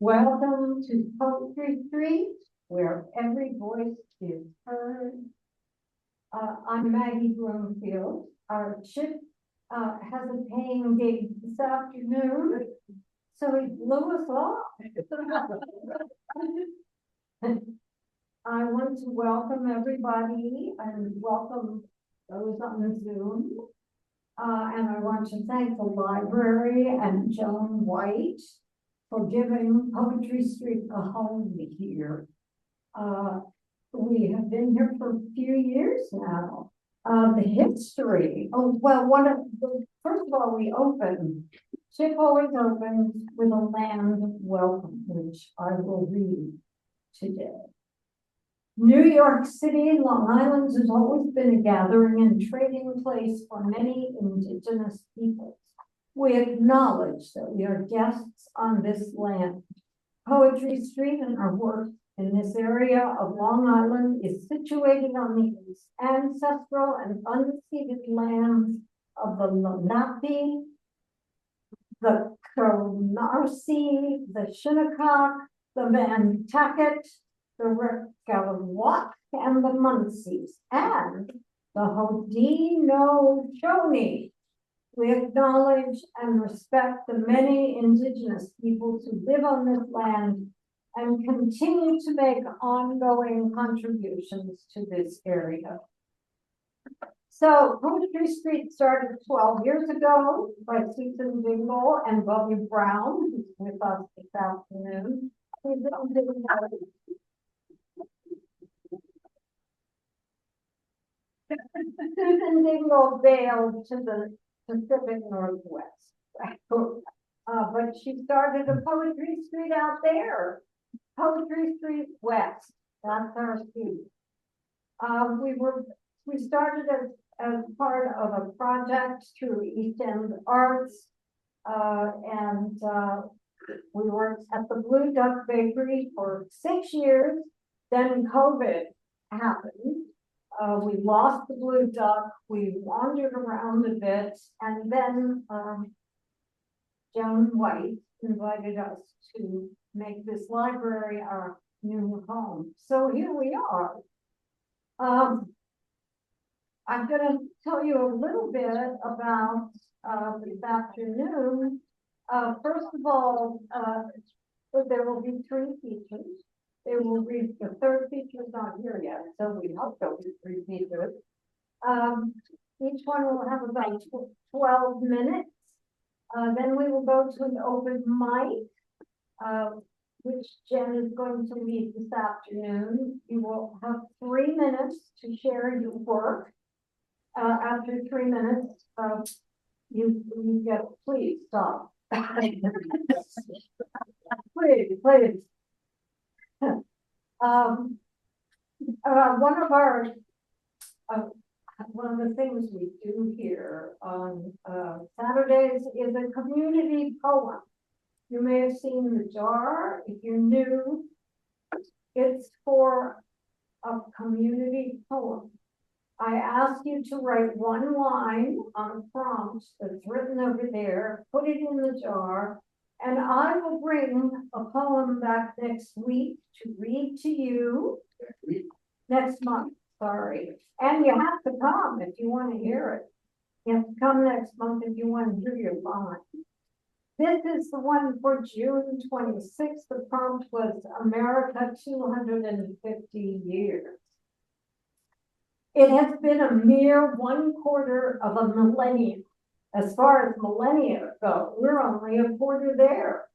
Welcome to Poetry Street, where every voice is heard. I'm Maggie Bloomfield. Our chip has a paying gig this afternoon, so he blew us off. I want to welcome everybody and welcome those on Zoom. And I want to thank the library and Joan White for giving Poetry Street a home here. We have been here for a few years now. The history, first of all, we opened, Chip always opens with a land welcome, which I will read today. New York City, Long Island has always been a gathering and trading place for many indigenous peoples. We acknowledge that we are guests on this land. Poetry Street and our work in this area of Long Island is situated on the ancestral and unceded lands of the Lenape, the Canarsie, the Shinnecock, the Nantucket, the Recalwack, and the Muncies, and the Haudenosaunee. We acknowledge and respect the many indigenous peoples who live on this land and continue to make ongoing contributions to this area. So Poetry Street started 12 years ago by Susan Dingle and Bobby Brown, who's with us this afternoon. Susan Dingle bailed to the Pacific Northwest. But she started a Poetry Street out there. Poetry Street West. That's our street. We started as part of a project through East End Arts. We worked at the Blue Duck Bakery for 6 years. Then COVID happened. We lost the Blue Duck, we wandered around a bit, and then Joan White invited us to make this library our new home. So here we are. I'm going to tell you a little bit about this afternoon. First of all, there will be 3 features. They will read, the third feature is not here yet, so we hope there'll be 3 features. Each one will have about 12 minutes. Then we will go to an open mic, which Jen is going to lead this afternoon. You will have 3 minutes to share your work. After 3 minutes, you get, please stop. Please. One of the things we do here on Saturdays is a community poem. You may have seen the jar. If you're new, it's for a community poem. I ask you to write 1 line on a prompt that's written over there, put it in the jar, and I will bring a poem back next week to read to you. Next month, sorry. And you have to come if you want to hear it. You have to come next month if you want to hear your line. This is the one for June 26th. The prompt was America 250 years. It has been a mere 1/4 of a millennium. As far as millennia go, we're only a quarter there.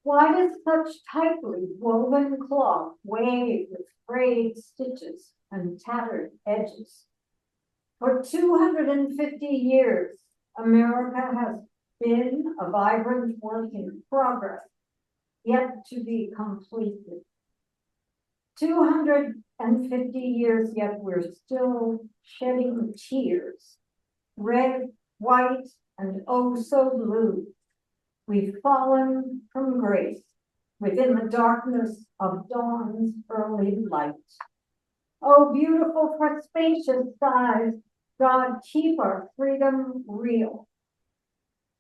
Why does such tightly woven cloth wave with frayed stitches and tattered edges? For 250 years, America has been a vibrant work in progress, yet to be completed. 250 years, yet we're still shedding tears. Red, white, and oh so blue. We've fallen from grace within the darkness of dawn's early light. Oh, beautiful for spacious skies, God, keep our freedom real.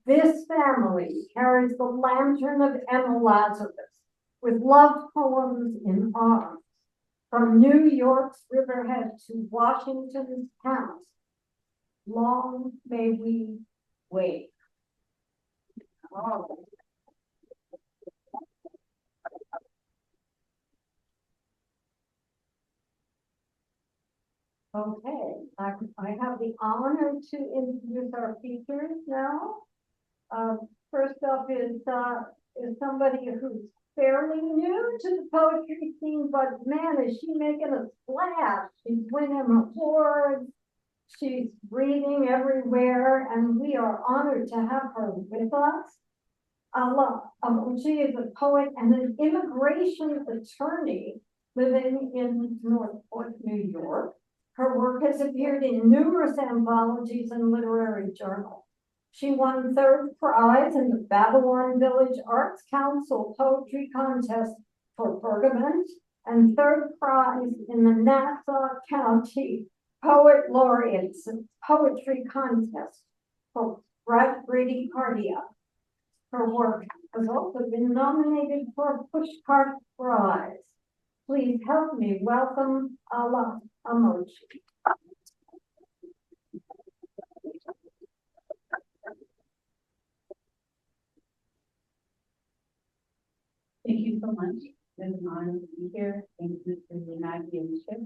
This family carries the lantern of Emma Lazarus, with love poems in arms, from New York's riverhead to Washington's towns. Long may we wait. Oh. Okay, I have the honor to introduce our speakers now. First up is somebody who's fairly new to the poetry scene, but man, is she making a splash. She's winning awards. She's reading everywhere, and we are honored to have her with us. She is a poet and an immigration attorney living in Northport, New York. Her work has appeared in numerous anthologies and literary journals. She won third prize in the Babylon Village Arts Council Poetry Contest for Pergament and third prize in the Nassau County Poet Laureates Poetry Contest for Brady Cardia. Her work has also been nominated for a Pushcart Prize. Please help me welcome Amoachi. Thank you so much. It's an honor to be here. Thank you to Maggie and Chip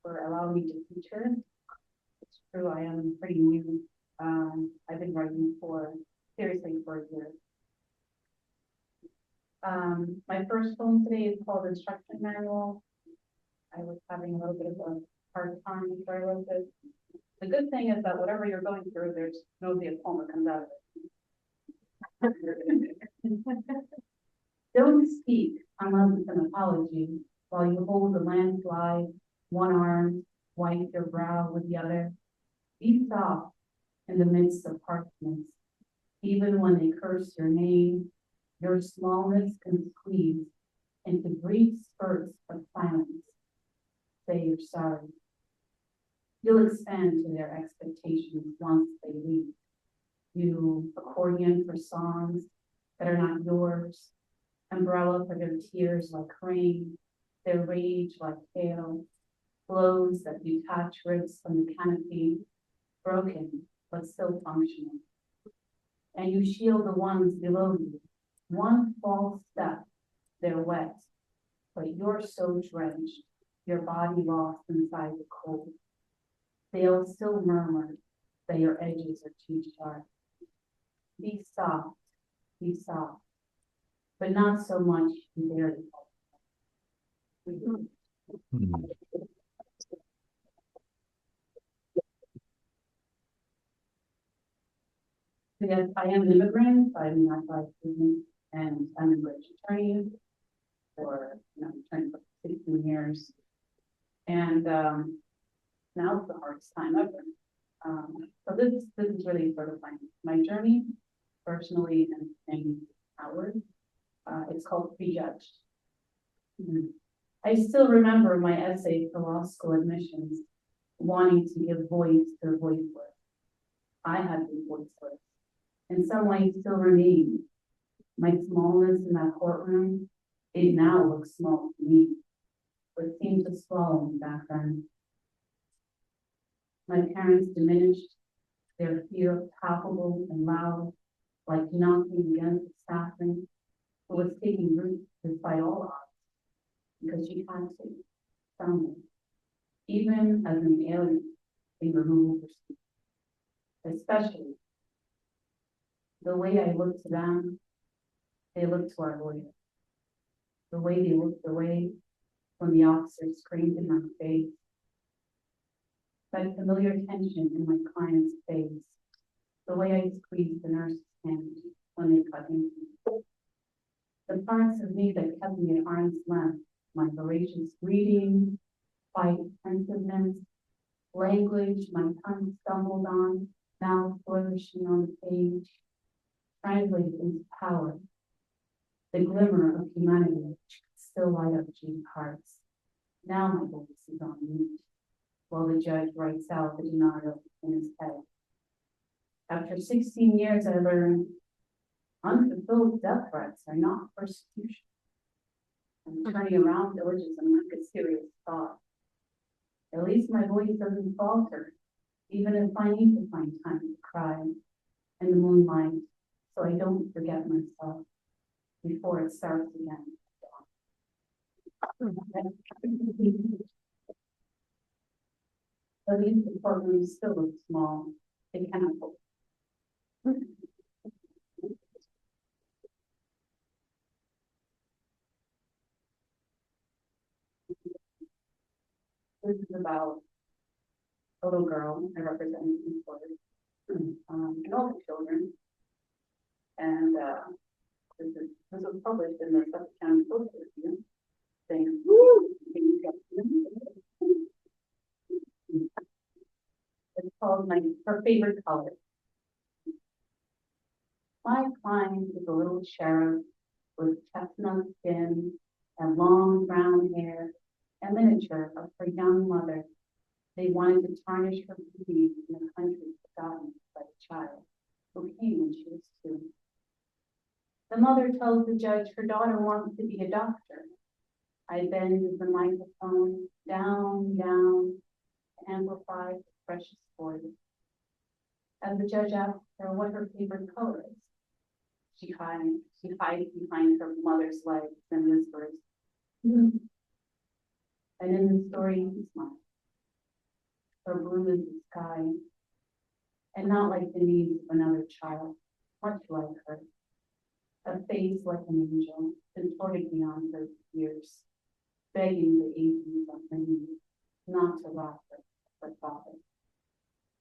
for allowing me to feature. It's true, I am pretty new. I've been writing seriously for a year. My first poem today is called Instruction Manual. I was having a little bit of a hard time before I wrote this. The good thing is that whatever you're going through, there's nobody a poem that comes out of it. Don't speak unless it's an apology while you hold the landslide, one arm, wipe your brow with the other. Be soft in the midst of harshness. Even when they curse your name, your smallness can squeeze into brief spurts of silence. Say you're sorry. You'll expand to their expectations once they leave. You accordion for songs that are not yours, umbrella for their tears like rain, their rage like hail, blows that detach ribs from the canopy, broken but still functional. And you shield the ones below you. One false step, they're wet, but you're so drenched, your body lost inside the cold. They'll still murmur that your edges are too sharp. Be soft, but not so much you dare to fall. Yes, I am an immigrant. I'm not by student, and I'm an immigration attorney for attorney for 16 years. And now it's the hardest time ever. So this is really sort of my journey, personally and outward. It's called Prejudged. I still remember my essay for law school admissions, wanting to give voice to the voiceless. I had been voiceless. In some ways still remain. My smallness in that courtroom, it now looks small to me, but seemed to swallow me back then. My parents diminished, their fear palpable and loud, like knocking against the sapling, but was taking root despite all odds, because she had to, someday. Even as an alien, they removed her, especially the way I looked to them, they looked to our lawyer. The way they looked away when the officer screamed in my face. That familiar tension in my client's face. The way I squeezed the nurse's hand when they cut into me. The parts of me that kept me at arm's length, my voracious reading, quiet pensiveness, language my tongue stumbled on, now flourishing on the page, translated into power, the glimmer of humanity which could still light up Jean's hearts. Now my voice is on mute, while the judge writes out the denial in his head. After 16 years, I learned unfulfilled death threats are not persecution. I'm turning around villages and like a serious thought. At least my voice doesn't falter, even if I need to find time to cry in the moonlight, so I don't forget myself before it starts again. At least the courtroom still looks small. They cannot hold. This is about a little girl I represent in Florida, and all the children. And this was published in the Suffolk County Post Review, saying, "Woo!" It's called her favorite color. My client is a little cherub with chestnut skin and long brown hair, a miniature of her young mother. They wanted to tarnish her beauty in a country forgotten by the child who came when she was 2. The mother tells the judge her daughter wants to be a doctor. I bend the microphone down, to amplify the precious voice. As the judge asks her what her favorite color is, she hides behind her mother's legs and whispers, "Mm." And in the story, he smiles. Her blue is the sky, and not like the needs of another child, much like her. A face like an angel, contorted beyond her years, begging the agents of her knees not to laugh at her father.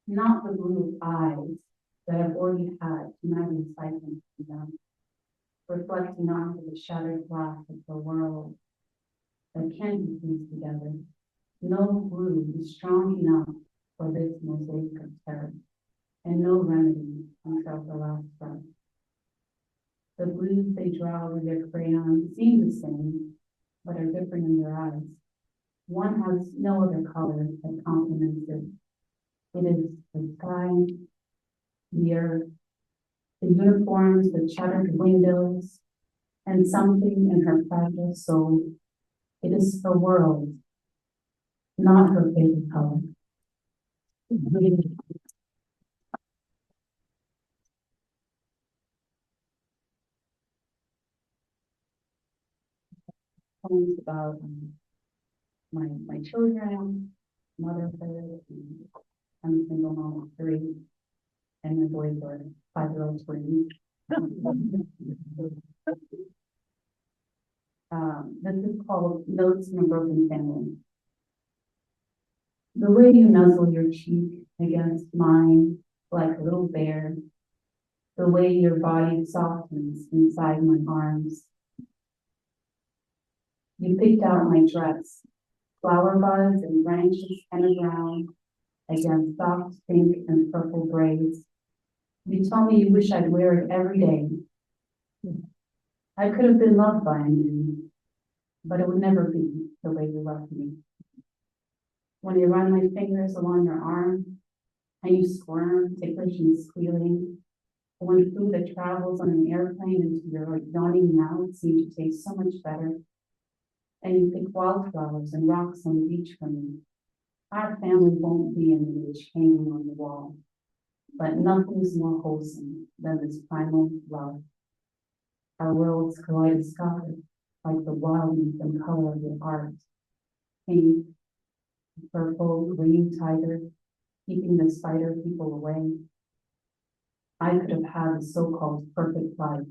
Not the blue eyes that have already had Maggie's siphon from them, reflecting onto the shattered glass of the world that can't be pieced together. No blue is strong enough for this mosaic of terror, and no remedy until the last breath. The blues they draw with their crayons seem the same, but are different in their eyes. One has no other color that complements it. It is the sky, the earth, the uniforms, the shuttered windows, and something in her fragile soul. It is her world, not her favorite color. Poems about my children, motherhood. I'm a single mom of 3, and my boys are 5-year-old twins. This is called Notes from a Broken Family. The way you nuzzle your cheek against mine like a little bear, the way your body softens inside my arms. You picked out my dress, flower buds and branches and around against soft pink and purple braids. You told me you wish I'd wear it every day. I could have been loved by a man, but it would never be the way you loved me. When I run my fingers along your arm, and you squirm, ticklish and squealing, when food that travels on an airplane into your yawning mouth seems to taste so much better, and you pick wildflowers and rocks on the beach for me, our family won't be an image hanging on the wall, but nothing's more wholesome than this primal love. Our worlds kaleidoscopic, like the wildness and color of your art. Pink, purple, green tiger, keeping the spider people away. I could have had a so-called perfect life,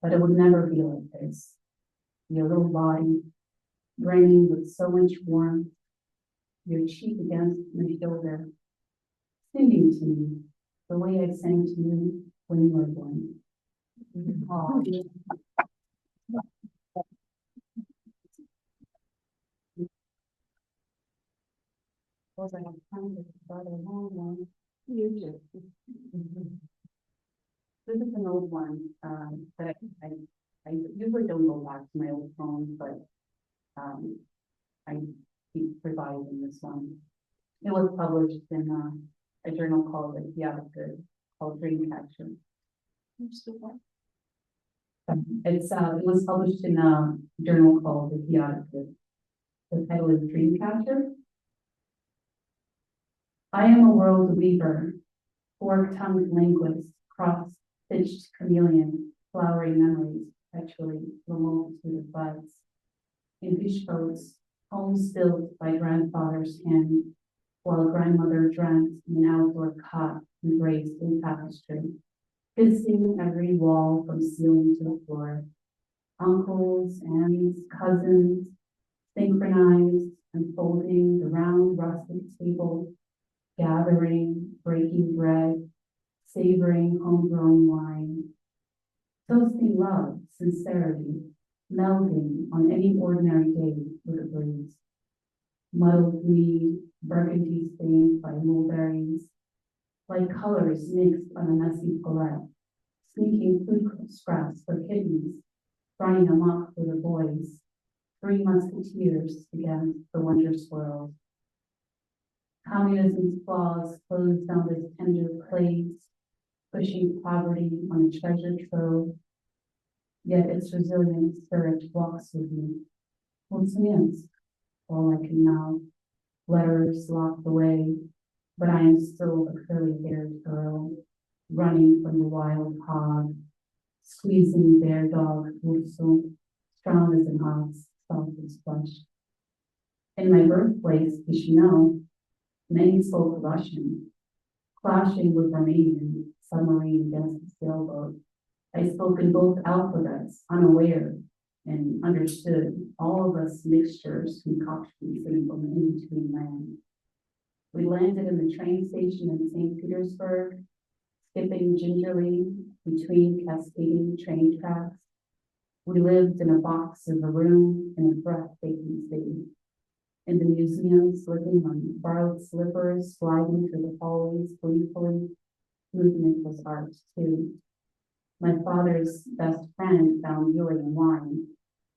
but it would never be like this. Your little body, brimming with so much warmth, your cheek against my shoulder, singing to me the way I sang to you when you were born. Oh. Was I have time to start a long one? You do. This is an old one that I usually don't go back to my old poems, but I keep revising this one. It was published in a journal called Good, called Dreamcatcher. It was published in a journal called The Theater. The title is Dreamcatcher. I am a world weaver, fork-tongued linguist, cross-stitched chameleon, flowering memories, perpetually the multitude of buds. In fish boats, homes built by grandfather's hand, while grandmother dreamt in an outdoor cot embraced in tapestry, kissing every wall from ceiling to the floor. Uncles, aunts, cousins, synchronized, unfolding the round rustic table, gathering, breaking bread, savoring homegrown wine, toasting love, sincerity, melding on any ordinary day with a breeze. Muddled mead, burgundy stained by mulberries, like colors mixed on a messy palette, sneaking food scraps for kittens, running amok for the boys, three musketeers against the wonder swirls. Communism's flaws closed down this tender plates, pushing poverty on a treasure trove, yet its resilient spirit walks with me. What's means? All I can now, letters locked away, but I am still a curly-haired girl, running from the wild hog, squeezing bear dog whistle, strong as an ox, soft as flesh. In my birthplace, Chisinau, many spoke Russian, clashing with Romanian, submarine against a sailboat. I spoke in both alphabets, unaware, and understood all of us mixtures, concoctions sitting from the in-between land. We landed in the train station in St. Petersburg, skipping gingerly between cascading train tracks. We lived in a box of a room in a breathtaking city. In the museum, slipping on borrowed slippers, sliding through the hallways gleefully. Movement was art, too. My father's best friend found joy in wine,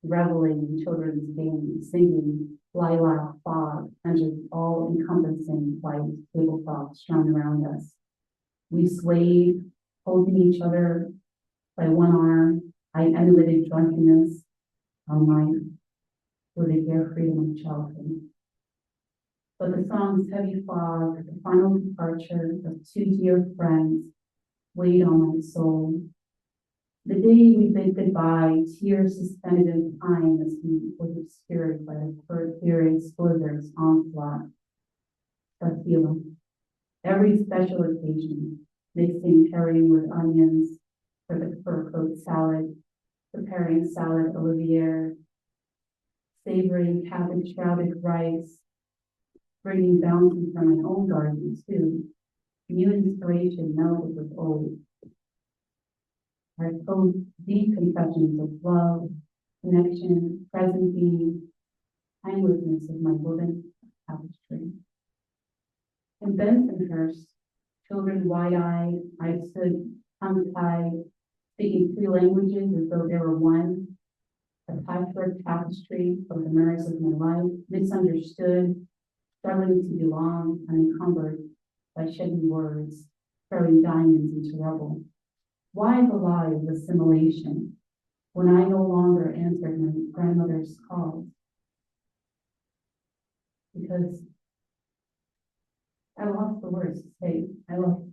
reveling in children's games, singing lilac fog under all-encompassing white tablecloth strewn around us. We swayed, holding each other by one arm. I emulated drunkenness on life with the carefreedom of childhood. But the song's heavy fog, the final departure of two dear friends, weighed on my soul. The day we bid goodbye, tears suspended in time as we were obscured by the furious blizzard's onslaught. But feeling, every special occasion, mixing herring with onions for the fur coat salad, preparing salad olivier, savoring cabbage-shrouded rice, bringing bounty from my own garden too. New inspiration melded with old. I told deep confessions of love, connection, present being, timelessness of my woven tapestry. In Bensonhurst, children wide-eyed, I stood tongue-tied, speaking three languages as though they were one, a patchwork tapestry of the mirrors of my life, misunderstood, struggling to belong, unencumbered by shedding words, throwing diamonds into rubble. Why the lie of assimilation when I no longer answered my grandmother's calls? Because I lost the words to say I love you.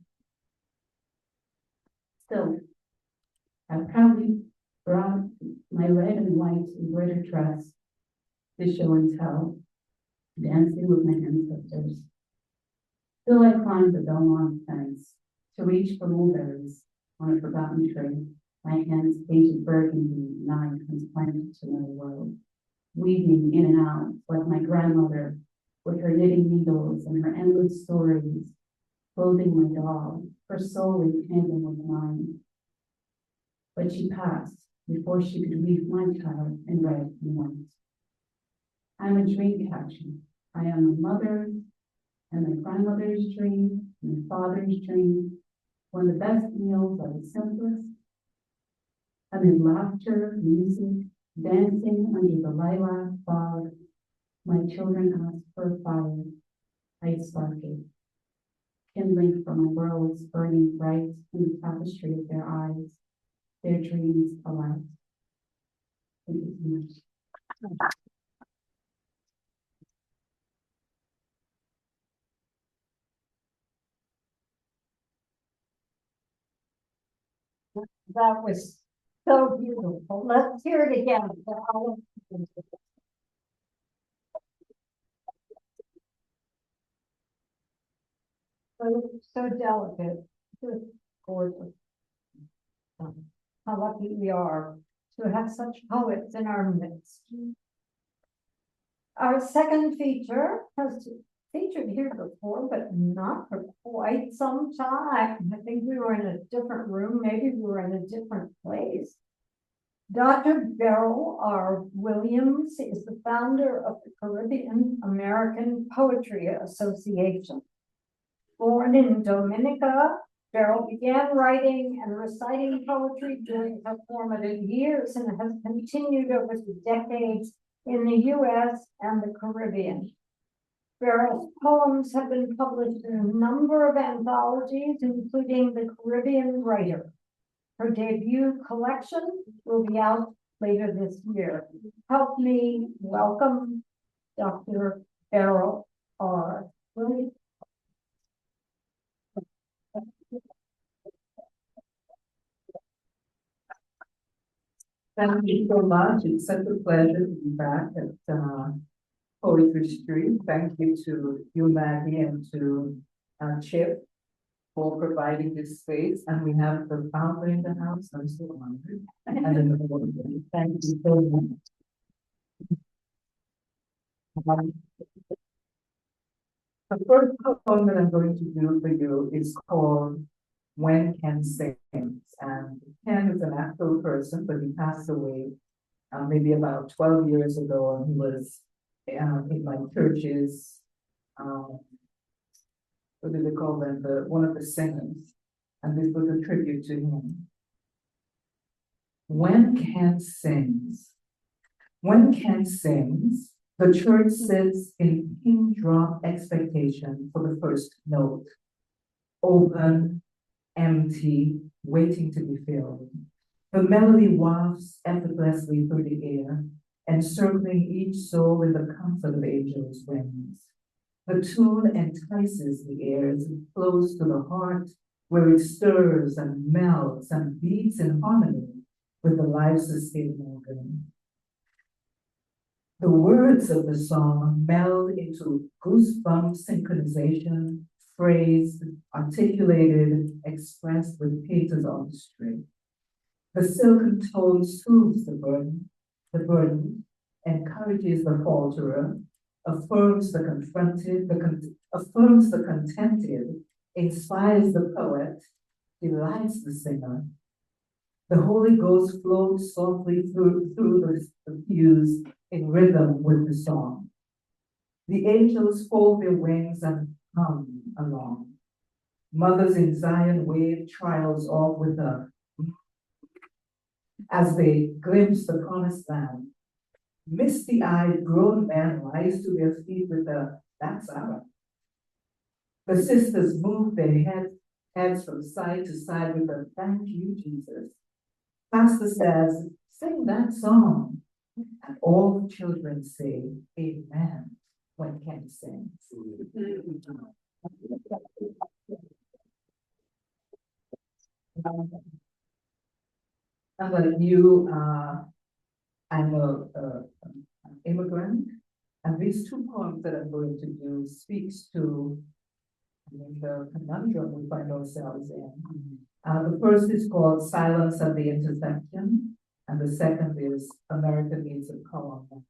Still, I proudly brought my red and white embroidered dress to show and tell, dancing with my ancestors. Still, I climbed the Belmont fence to reach for mulberries on a forgotten tree, my hands painted burgundy and I transplanted to another world, weaving in and out like my grandmother with her knitting needles and her endless stories, clothing my dog, her soul in tandem with mine. But she passed before she could weave my child in red and white. I'm a dream catcher. I am my mother and my grandmother's dream, my father's dream, when the best meals are the simplest, amid laughter, music, dancing under the lilac fog, my children ask for a fire. I spark it, kindling for my worlds burning bright in the tapestry of their eyes. their dreams alive. Thank you so much. That was so beautiful. Let's hear it again. So delicate, just gorgeous. How lucky we are to have such poets in our midst. Our second feature has featured here before, but not for quite some time. I think we were in a different room, maybe we were in a different place. Dr. Beryl R. Williams is the founder of the Caribbean American Poetry Association. Born in Dominica, Beryl began writing and reciting poetry during her formative years and has continued over the decades in the U.S. and the Caribbean. Beryl's poems have been published in a number of anthologies, including The Caribbean Writer. Her debut collection will be out later this year. Help me welcome Dr. Beryl R. Williams. Thank you so much. It's such a pleasure to be back at Poetry Street. Thank you to you, Maggie, and to Chip for providing this space. And we have the founder in the house. I'm so honored. And then the board. Thank you so much. The first poem that I'm going to do for you is called When Ken Sings. And Ken is an actual person, but he passed away maybe about 12 years ago, and he was in my church's, what do they call them, one of the singers, and this was a tribute to him. When Ken sings. When Ken sings, the church sits in pin drop expectation for the first note. Open, empty, waiting to be filled. The melody wafts effortlessly through the air, encircling each soul with the comfort of angels' wings. The tune entices the ears and flows to the heart, where it stirs and melts and beats in harmony with the life-sustaining organ. The words of the song meld into goosebump synchronization, phrased, articulated, expressed with pathos artistry. The silken tone soothes the burden, encourages the falterer, affirms the confronted, affirms the contented, inspires the poet, delights the singer. The Holy Ghost floats softly through the pews in rhythm with the song. The angels fold their wings and hum along. Mothers in Zion wave trials off with her as they glimpse the promised land. Misty-eyed grown men rise to their feet with a "That's our." The sisters move their heads from side to side with a "Thank you, Jesus." Pastor says, "Sing that song." And all the children say, "Amen," when Ken sings. And like you, I'm an immigrant, and these two poems that I'm going to do speaks to the conundrum we find ourselves in. The first is called Silence at the Intersection, and the second is America Needs a Poem.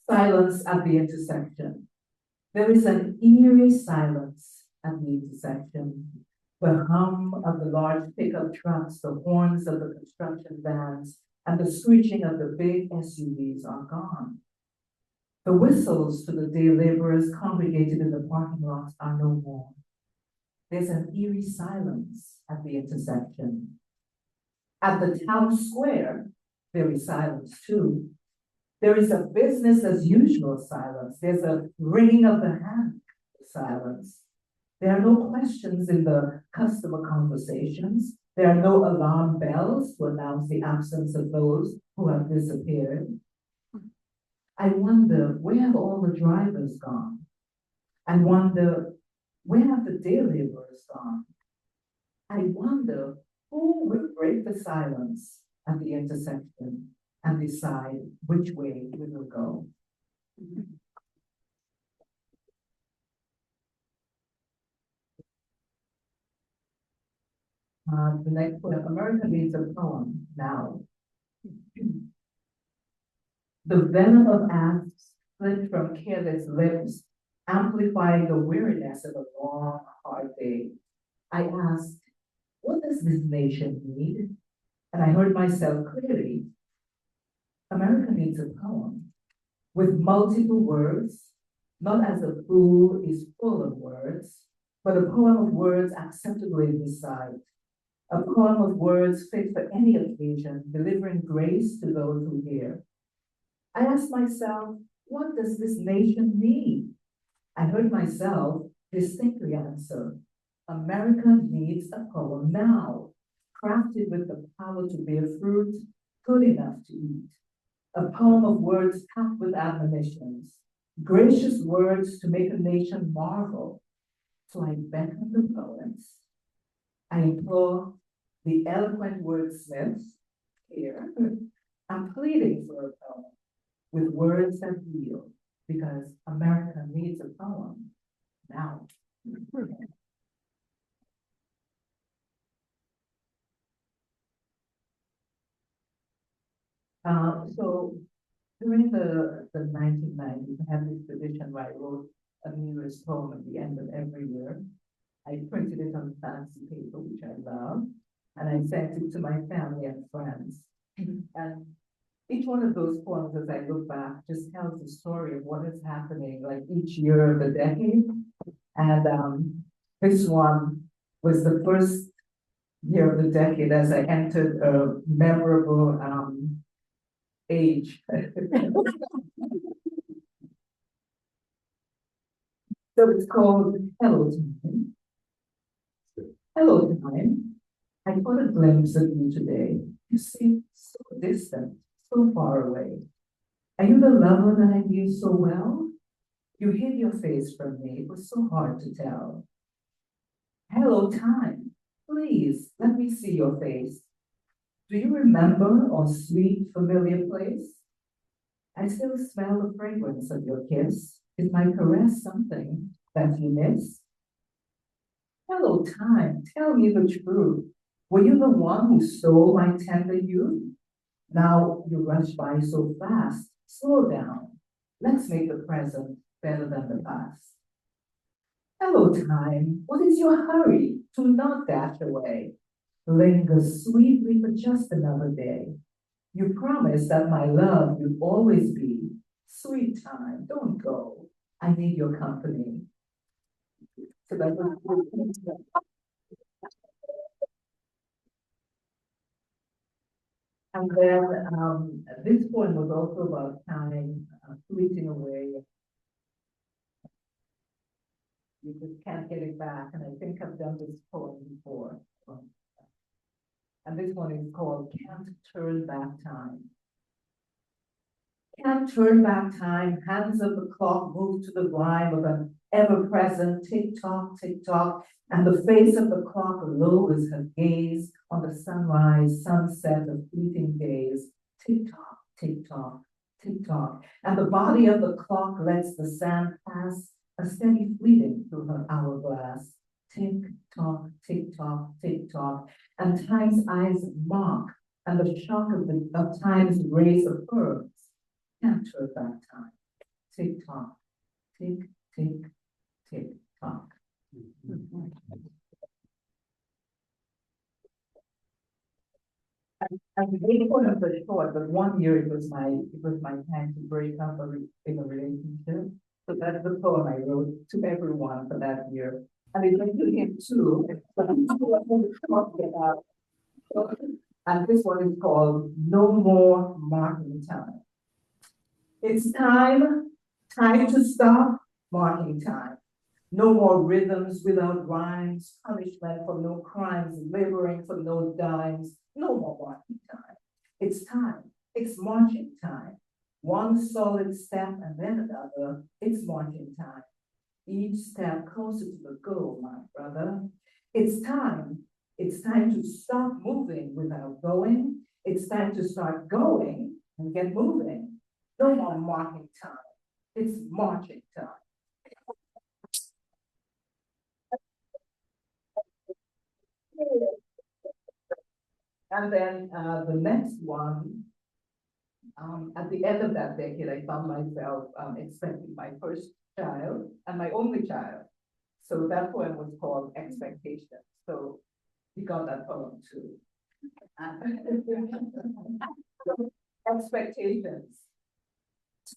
Silence at the intersection. There is an eerie silence at the intersection. The hum of the large pickup trucks, the horns of the construction vans, and the screeching of the big SUVs are gone. The whistles to the day laborers congregated in the parking lots are no more. There's an eerie silence at the intersection. At the town square, there is silence too. There is a business as usual silence. There's a wringing of the hand silence. There are no questions in the customer conversations. There are no alarm bells to announce the absence of those who have disappeared. I wonder, where have all the drivers gone? I wonder, where have the day laborers gone? I wonder, who will break the silence at the intersection and decide which way we will go? The next one, America needs a poem now. The venom of acts split from careless lips, amplifying the weariness of a long, hard day. I asked, what does this nation need? And I heard myself clearly. America needs a poem with multiple words, not as a fool is full of words, but a poem of words acceptably beside. A poem of words fit for any occasion, delivering grace to those who hear. I asked myself, what does this nation need? I heard myself distinctly answer, America needs a poem now, crafted with the power to bear fruit, good enough to eat. A poem of words packed with admonitions, gracious words to make a nation marvel. So I beckon the poets. I implore the eloquent wordsmiths here. I'm pleading for a poem with words that heal, because America needs a poem now. So during the 1990s, I had this tradition where I wrote a New Year's poem at the end of every year. I printed it on fancy paper, which I love, and I sent it to my family and friends. And each one of those poems, as I look back, just tells the story of what is happening, like each year of the decade. And this one was the first year of the decade as I entered a memorable age. So it's called Hello Time. Hello Time. I caught a glimpse of you today. You seem so distant, so far away. Are you the lover that I knew so well? You hid your face from me. It was so hard to tell. Hello Time. Please, let me see your face. Do you remember our sweet, familiar place? I still smell the fragrance of your kiss. Is my caress something that you miss? Hello, time, tell me the truth. Were you the one who stole my tender youth? Now you rush by so fast. Slow down. Let's make the present better than the past. Hello, time. What is your hurry? Do not dash away. Linger sweetly for just another day. You promised that my love you'd always be. Sweet time, don't go. I need your company. So that was and then this poem was also about time fleeting away. You just can't get it back. And I think I've done this poem before. And this one is called Can't Turn Back Time. Can't turn back time, hands of the clock move to the rhyme of an ever-present tick-tock, tick-tock, and the face of the clock lowers her gaze on the sunrise, sunset of fleeting days. Tick-tock, tick-tock, tick-tock, and the body of the clock lets the sand pass, a steady fleeting through her hourglass. Tick-tock, tick-tock, tick-tock, and time's eyes mock, and the shock of time's race affirms. Can't turn back time. Tick tock, tick, tick, tick tock. And the poems are short, but one year it was my time to break up in a relationship. So that's the poem I wrote to everyone for that year. And it went to him too. And this one is called No More Marking Time. It's time to stop marking time. No more rhythms without rhymes, punishment for no crimes, laboring for no dimes. No more marching time. It's time. It's marching time. One solid step and then another. It's marching time. Each step closer to the goal, my brother. It's time. It's time to stop moving without going. It's time to start going and get moving. No more marching time. It's marching time. And then the next one, at the end of that decade, I found myself expecting my first child and my only child. So that poem was called Expectation. So we got that poem too. Expectations.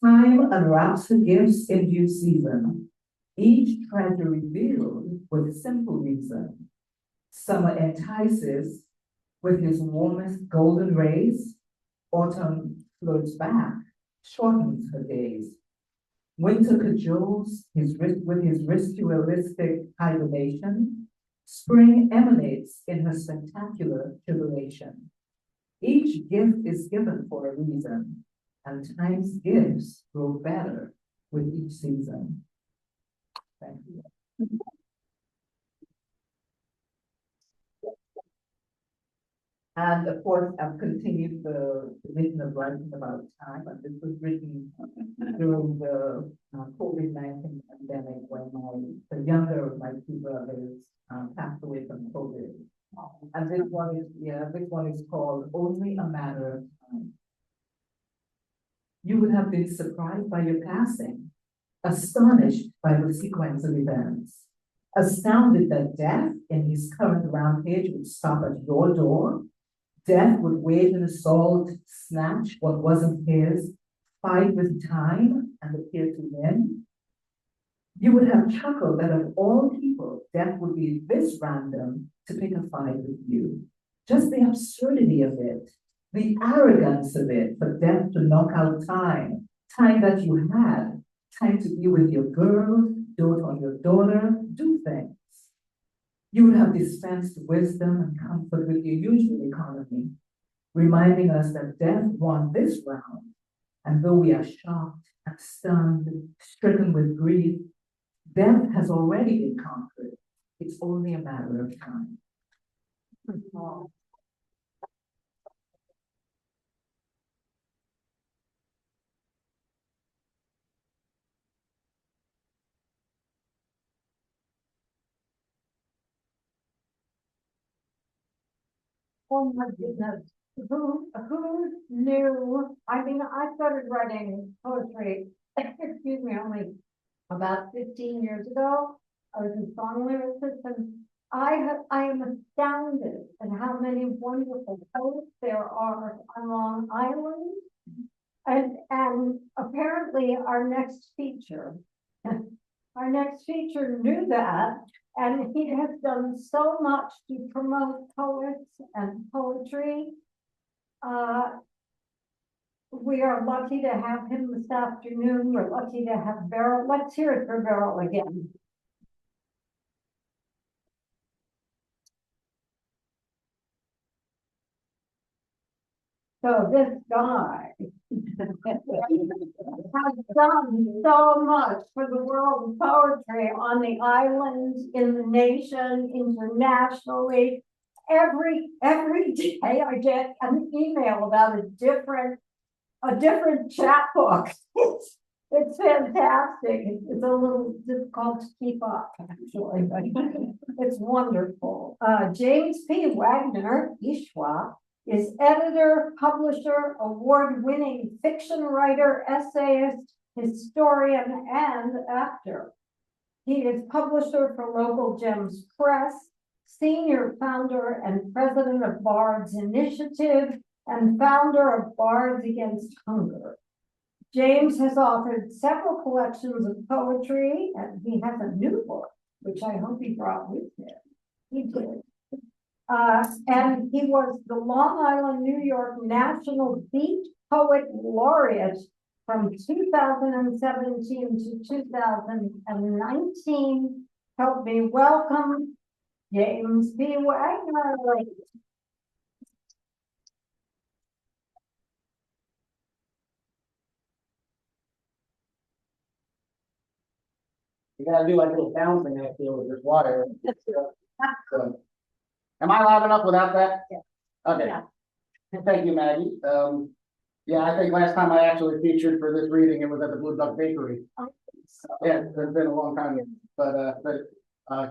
Time unwraps her gifts in due season, each treasure revealed with simple reason. Summer entices with his warmest golden rays, autumn flirts back, shortens her days. Winter cajoles with his ritualistic hibernation. Spring emanates in her spectacular jubilation. Each gift is given for a reason, and time's gifts grow better with each season. Thank you. And of course, I've continued the tradition of writing about time, and this was written during the COVID-19 pandemic when the younger of my two brothers passed away from COVID. And this one is called Only a Matter of Time. You would have been surprised by your passing, astonished by the sequence of events, astounded that death in his current rampage would stop at your door. Death would wage an assault, snatch what wasn't his, fight with time, and appear to win. You would have chuckled that of all people, death would be this random to pick a fight with you. Just the absurdity of it, the arrogance of it, for death to knock out time, time that you had, time to be with your girl, dote on your daughter, do things. You would have dispensed wisdom and comfort with your usual economy, reminding us that death won this round. And though we are shocked and stunned, stricken with grief, death has already been conquered. It's only a matter of time. Oh my goodness, who knew? I mean, I started writing poetry, excuse me, only about 15 years ago. I was a song lyricist, and I am astounded at how many wonderful poets there are on Long Island. And apparently our next feature knew that, and he has done so much to promote poets and poetry. We are lucky to have him this afternoon. We're lucky to have Beryl. Let's hear it for Beryl again. So this guy has done so much for the world of poetry on the island, in the nation, internationally. Every day I get an email about a different chapbook. It's fantastic. It's a little difficult to keep up, actually, but it's wonderful. James P. Wagner, Ishwa, is editor, publisher, award-winning fiction writer, essayist, historian, and actor. He is publisher for Local Gems Press, senior founder and president of Bards Initiative, and founder of Bards Against Hunger. James has authored several collections of poetry, and he has a new book, which I hope he brought with him. He did. And he was the Long Island, New York National Beat Poet Laureate from 2017 to 2019. Help me welcome James B. Wagner. You gotta do like a little bouncing act here with this wire. So, am I loud enough without that? Yeah. Okay. Yeah. Thank you, Maggie. Yeah, I think last time I actually featured for this reading, it was at the Blue Duck Bakery. Yeah, it's been a long time, but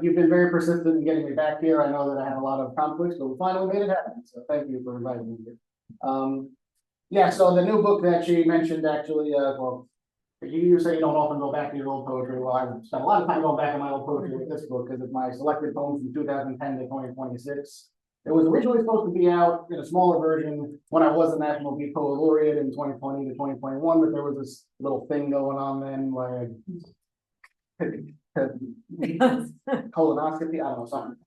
you've been very persistent in getting me back here. I know that I had a lot of conflicts, but we finally made it happen. So thank you for inviting me here. Yeah, so the new book that she mentioned actually, well, you say you don't often go back to your old poetry. Well, I've spent a lot of time going back in my old poetry with this book because it's my selected poems from 2010 to 2026. It was originally supposed to be out in a smaller version when I was the National Beat Poet Laureate in 2020 to 2021, but there was this little thing going on then where colonoscopy, I don't know, something.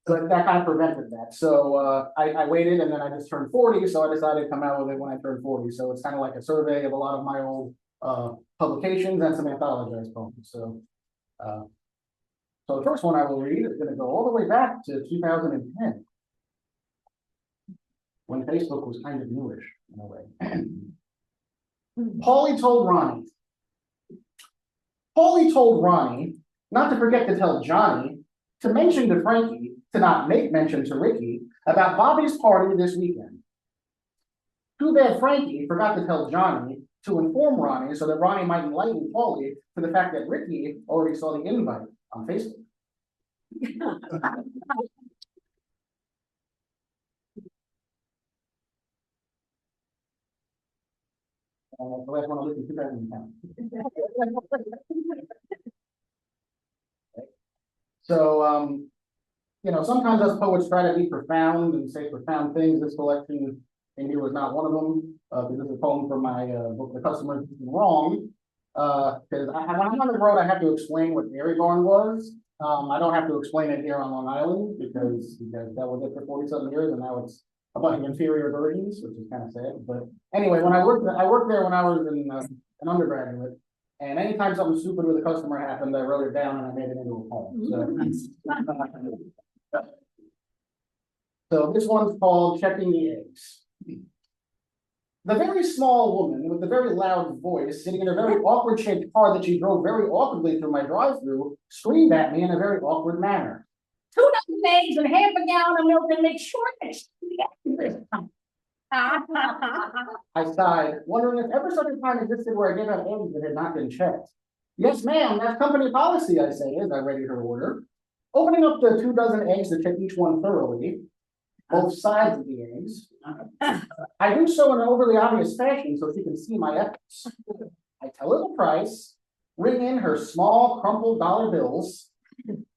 But that kind of prevented that. So I waited and then I just turned 40, so I decided to come out with it when I turned 40. So it's kind of like a survey of a lot of my old publications and some anthologized poems. So the first one I will read is going to go all the way back to 2010, when Facebook was kind of newish in a way. Paulie told Ronnie not to forget to tell Johnny, to mention to Frankie, to not make mention to Ricky about Bobby's party this weekend. Too bad Frankie forgot to tell Johnny to inform Ronnie so that Ronnie might enlighten Paulie to the fact that Ricky already saw the invite on Facebook. The last one I looked in 2010. So, you know, sometimes us poets try to be profound and say profound things. This collection in here was not one of them. Because this is a poem from my book, The Customer's Wrong. Because when I'm on the road, I have to explain what Dairy Barn was. I don't have to explain it here on Long Island because that was it for 47 years, and now it's a bunch of inferior versions, which is kind of sad. But anyway, when I worked there when I was an undergraduate, and anytime something stupid with a customer happened, I wrote it down and I made it into a poem. So this one's called Checking the Eggs. The very small woman with the very loud voice, sitting in a very awkward shaped car that she drove very awkwardly through my drive-through, screamed at me in a very awkward manner. 2 dozen eggs and half a gallon of milk and make sure it's I sighed, wondering if ever such a time existed where I gave out eggs that had not been checked. Yes, ma'am, that's company policy, I say, as I readied her order. Opening up the 2 dozen eggs to check each one thoroughly, both sides of the eggs. I do so in an overly obvious fashion so she can see my efforts. I tell her the price, ring in her small crumpled dollar bills,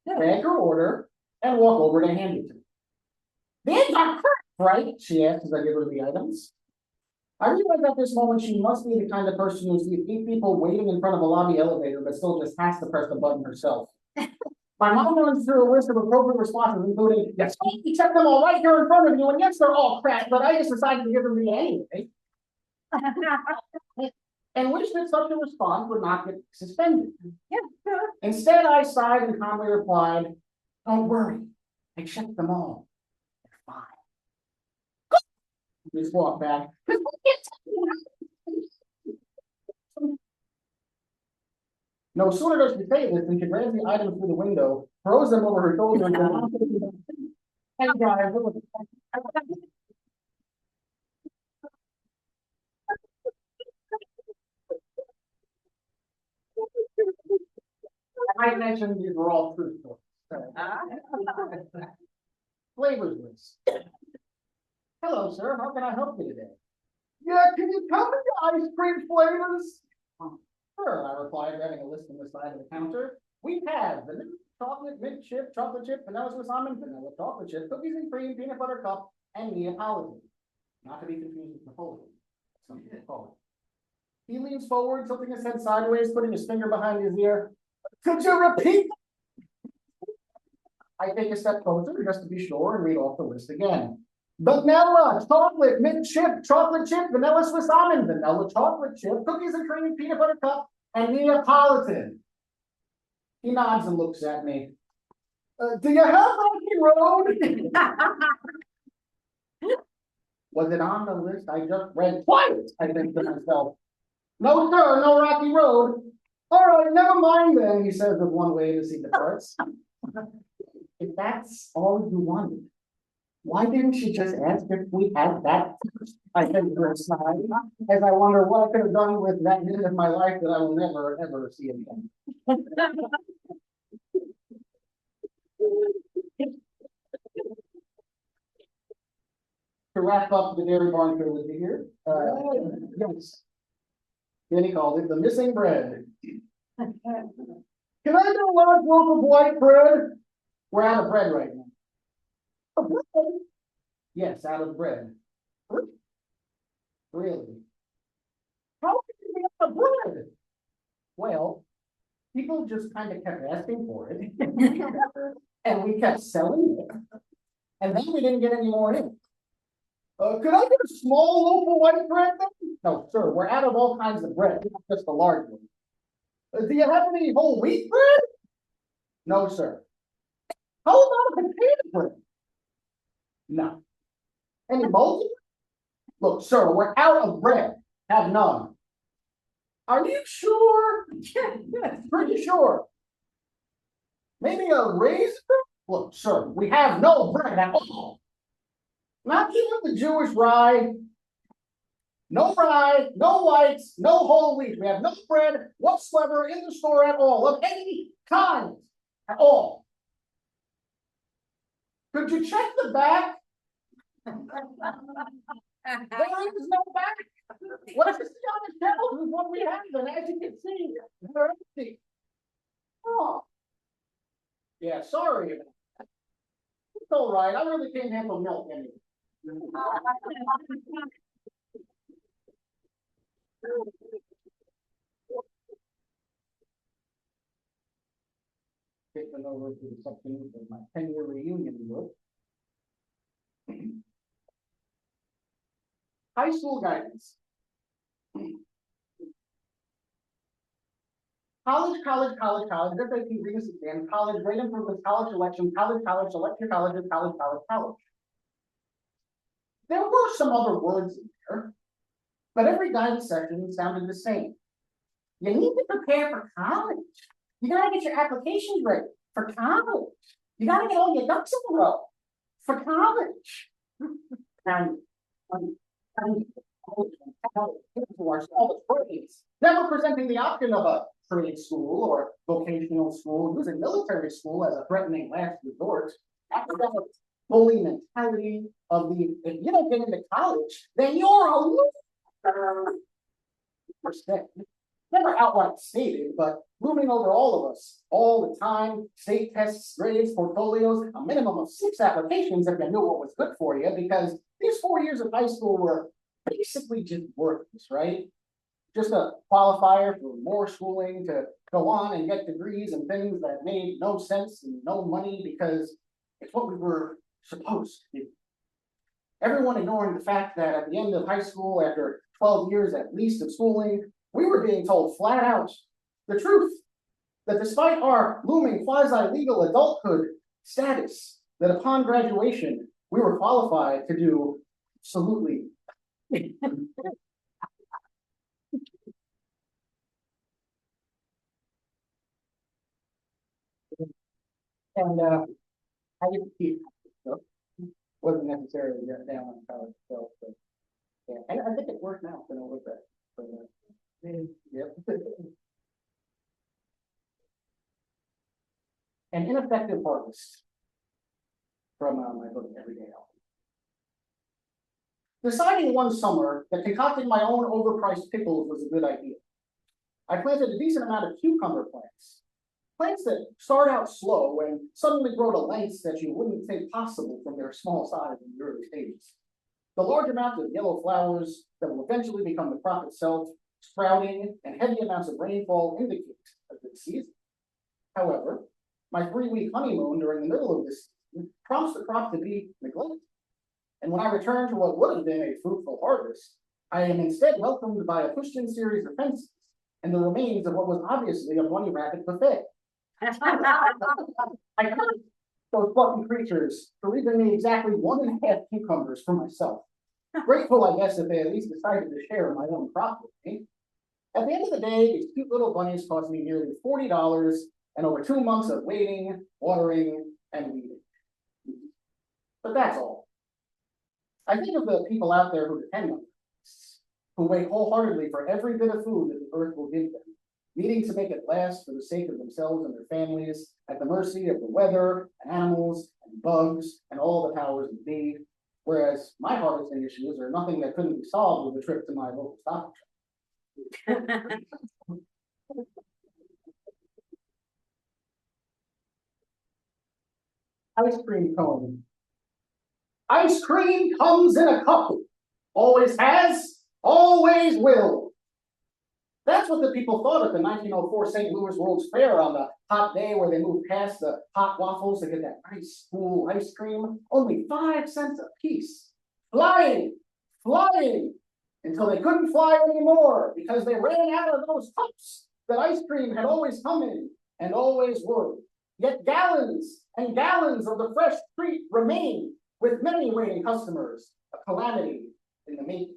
bag her order, and walk over to hand it to her. The eggs are correct, right? She asked as I give her the items. I realized at this moment she must be the kind of person who sees 8 people waiting in front of a lobby elevator but still just has to press the button herself. My mom runs through a list of appropriate responses, including, yes, we checked them all right here in front of you, and yes, they're all crap, but I just decided to give them to you anyway. And wish that such a response would not get suspended. Instead, I sighed and calmly replied, don't worry, I checked them all. They're fine. Just walk back. No sooner does she say this than she grabs the items through the window, throws them over her shoulder, and hey guys, I mentioned these were all true stories. Flavors list. Hello, sir. How can I help you today? Yeah, can you tell me the ice cream flavors? Sure, I replied, having a list on the side of the counter. We have vanilla, chocolate, mint chip, chocolate chip, vanilla Swiss almond, vanilla chocolate chip, cookies and cream, peanut butter cup, and Neapolitan. Not to be confused with Napoleon. Something to call it. He leans forward, tilting his head sideways, putting his finger behind his ear. Could you repeat? I take a step closer just to be sure and read off the list again. Vanilla, chocolate, mint chip, chocolate chip, vanilla Swiss almond, vanilla chocolate chip, cookies and cream, peanut butter cup, and Neapolitan. He nods and looks at me. Do you have Rocky Road? Was it on the list I just read twice? I think to myself. No, sir, no Rocky Road. All right, never mind then, he says with one way to see the parts. If that's all you wanted, why didn't you just ask if we had that? I think to a side, as I wonder what I could have done with that minute of my life that I will never, ever see again. To wrap up the dairy barn trilogy here, yes. Then he called it the missing bread. Can I get a large loaf of white bread? We're out of bread right now. Of bread? Yes, out of bread. Really? How can you be out of bread? Well, people just kind of kept asking for it. And we kept selling it. And then we didn't get any more in. Could I get a small loaf of white bread then? No, sir, we're out of all kinds of bread, not just the large one. Do you have any whole wheat bread? No, sir. How about a potato bread? No. Any multi? Look, sir, we're out of bread. Have none. Are you sure? Yes, pretty sure. Maybe a raisin? Look, sir, we have no bread at all. Not even the Jewish rye. No rye, no whites, no whole wheat. We have no bread whatsoever in the store at all, of any kind at all. Could you check the back? There is no back. What you see on the shelves is what we have, and as you can see, they're empty. Oh. Yeah, sorry. It's all right. I really can't handle milk anymore. Taking over to the section of my 10-year reunion book. High school guidance. College, college, college, college, SAT, Venus exam, college, grade improvements, college election, college, college, select your colleges, college, college, college. There were some other words in there, but every guidance section sounded the same. You need to prepare for college. You gotta get your applications ready for college. You gotta get all your ducks in a row for college. Never presenting the option of a trade school or vocational school, using military school as a threatening last resort. Academic bully mentality of the, if you don't get into college, then you're a loser. Never outright stated, but looming over all of us all the time, state tests, grades, portfolios, a minimum of 6 applications if you knew what was good for you, because these 4 years of high school were basically just worthless, right? Just a qualifier for more schooling to go on and get degrees and things that made no sense and no money because it's what we were supposed to do. Everyone ignoring the fact that at the end of high school, after 12 years at least of schooling, we were being told flat out the truth, that despite our looming quasi-legal adulthood status, that upon graduation, we were qualified to do absolutely and I didn't keep wasn't necessarily down on college itself, but yeah, and I think it worked out for a little bit. But, yep. An ineffective harvest from my book Everyday Health. Deciding one summer that concocting my own overpriced pickles was a good idea. I planted a decent amount of cucumber plants. Plants that start out slow and suddenly grow to lengths that you wouldn't think possible from their small size in the early stages. The large amount of yellow flowers that will eventually become the crop itself, sprouting, and heavy amounts of rainfall indicate a good season. However, my 3-week honeymoon during the middle of this season prompts the crop to be neglected. And when I return to what would have been a fruitful harvest, I am instead welcomed by a Christian series of fences and the remains of what was obviously a bunny rabbit buffet. I cursed those plucky creatures for leaving me exactly 1.5 cucumbers for myself. Grateful, I guess, that they at least decided to share my own crop with me. At the end of the day, these cute little bunnies cost me nearly $40 and over 2 months of waiting, watering, and weeding. But that's all. I think of the people out there who depend on us, who wait wholeheartedly for every bit of food that the earth will give them, needing to make it last for the sake of themselves and their families, at the mercy of the weather, and animals, and bugs, and all the powers that be. Whereas my harvesting issues are nothing that couldn't be solved with a trip to my local stop shop. Ice cream cone. Ice cream comes in a cup. Always has, always will. That's what the people thought at the 1904 St. Louis World's Fair on the hot day where they moved past the hot waffles to get that nice cool ice cream. Only 5 cents a piece. Flying, flying, until they couldn't fly anymore because they ran out of those cups that ice cream had always come in and always would. Yet gallons and gallons of the fresh treat remain with many waiting customers, a calamity in the making.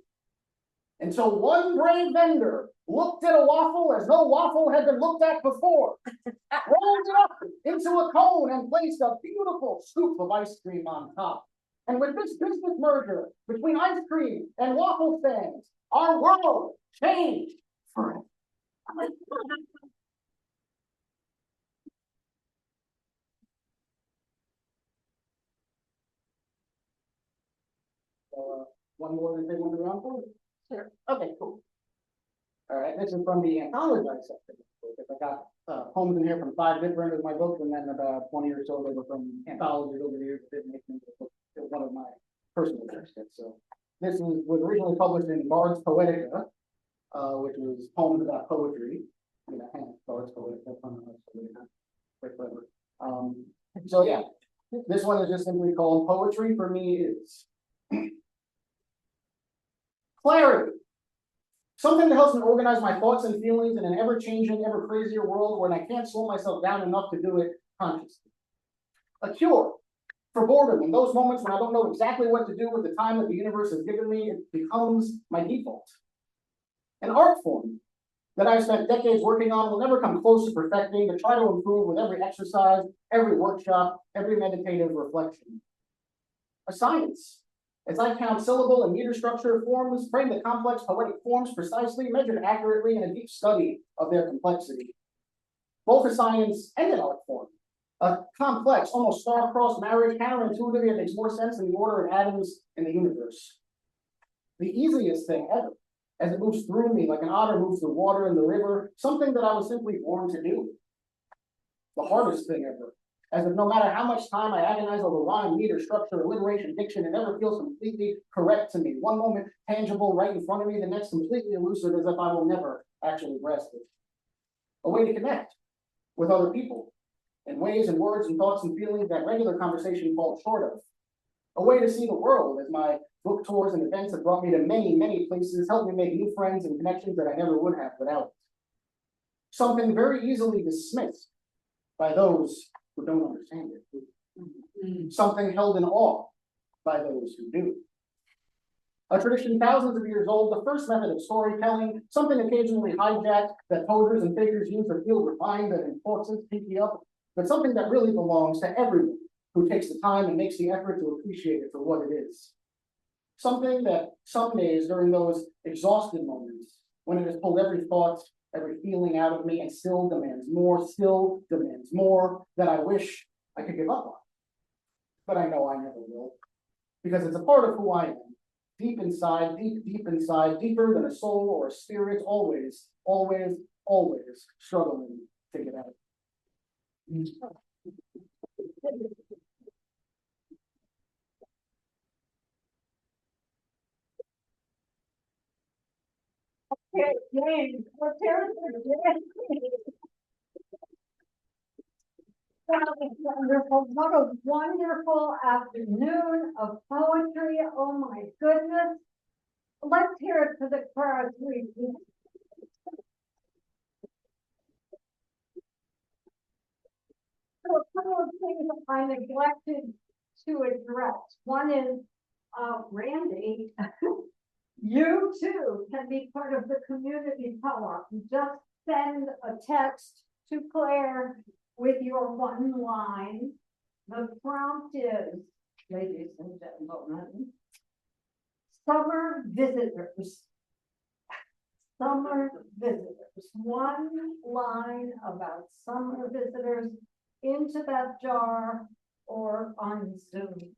Until one brave vendor looked at a waffle as no waffle had been looked at before, rolled it up into a cone and placed a beautiful scoop of ice cream on top. And with this business merger between ice cream and waffle stands, our world changed forever. One more than they want around for? Sure. Okay, cool. All right, this is from the anthology section. I got poems in here from 5 different of my books, and then about 20 or so that were from anthologies over the years that didn't make them into the book. It was one of my personal works. So this was originally published in Bard's Poetica, which was poems about poetry. Bard's Poetica, quite clever. So yeah, this one is just simply called Poetry for Me Is. Clarity. Something that helps me organize my thoughts and feelings in an ever-changing, ever-crazier world when I can't slow myself down enough to do it consciously. A cure for boredom in those moments when I don't know exactly what to do with the time that the universe has given me. It becomes my default. An art form that I've spent decades working on will never come close to perfecting, but try to improve with every exercise, every workshop, every meditative reflection. A science. As I count syllable and meter structure forms, frame the complex poetic forms precisely, measured accurately in a deep study of their complexity. Both a science and an art form. A complex, almost star-crossed marriage, counterintuitive, yet makes more sense than the order of atoms in the universe. The easiest thing ever, as it moves through me like an otter moves through water in the river, something that I was simply born to do. The hardest thing ever, as if no matter how much time I agonize over rhyme, meter, structure, alliteration, diction, it never feels completely correct to me. One moment tangible right in front of me, the next completely elusive as if I will never actually grasp it. A way to connect with other people in ways and words and thoughts and feelings that regular conversation falls short of. A way to see the world as my book tours and events have brought me to many, many places, helped me make new friends and connections that I never would have without it. Something very easily dismissed by those who don't understand it. Something held in awe by those who do. A tradition thousands of years old, the first method of storytelling, something occasionally hijacked that posers and fakers use to feel refined and important, pinky up, but something that really belongs to everyone who takes the time and makes the effort to appreciate it for what it is. Something that some days during those exhausted moments, when it has pulled every thought, every feeling out of me and still demands more that I wish I could give up on. But I know I never will, because it's a part of who I am. Deep inside, deep inside, deeper than a soul or a spirit, always, always, always struggling to get out. Okay, James, prepare for James. Wonderful, what a wonderful afternoon of poetry, oh my goodness. Let's hear it for the crowd, please. So a couple of things I neglected to address. One is, Randy, you too can be part of the community co-op. Just send a text to Claire with your one line. The prompt is, ladies and gentlemen, summer visitors. Summer visitors, one line about summer visitors into that jar or on Zoom.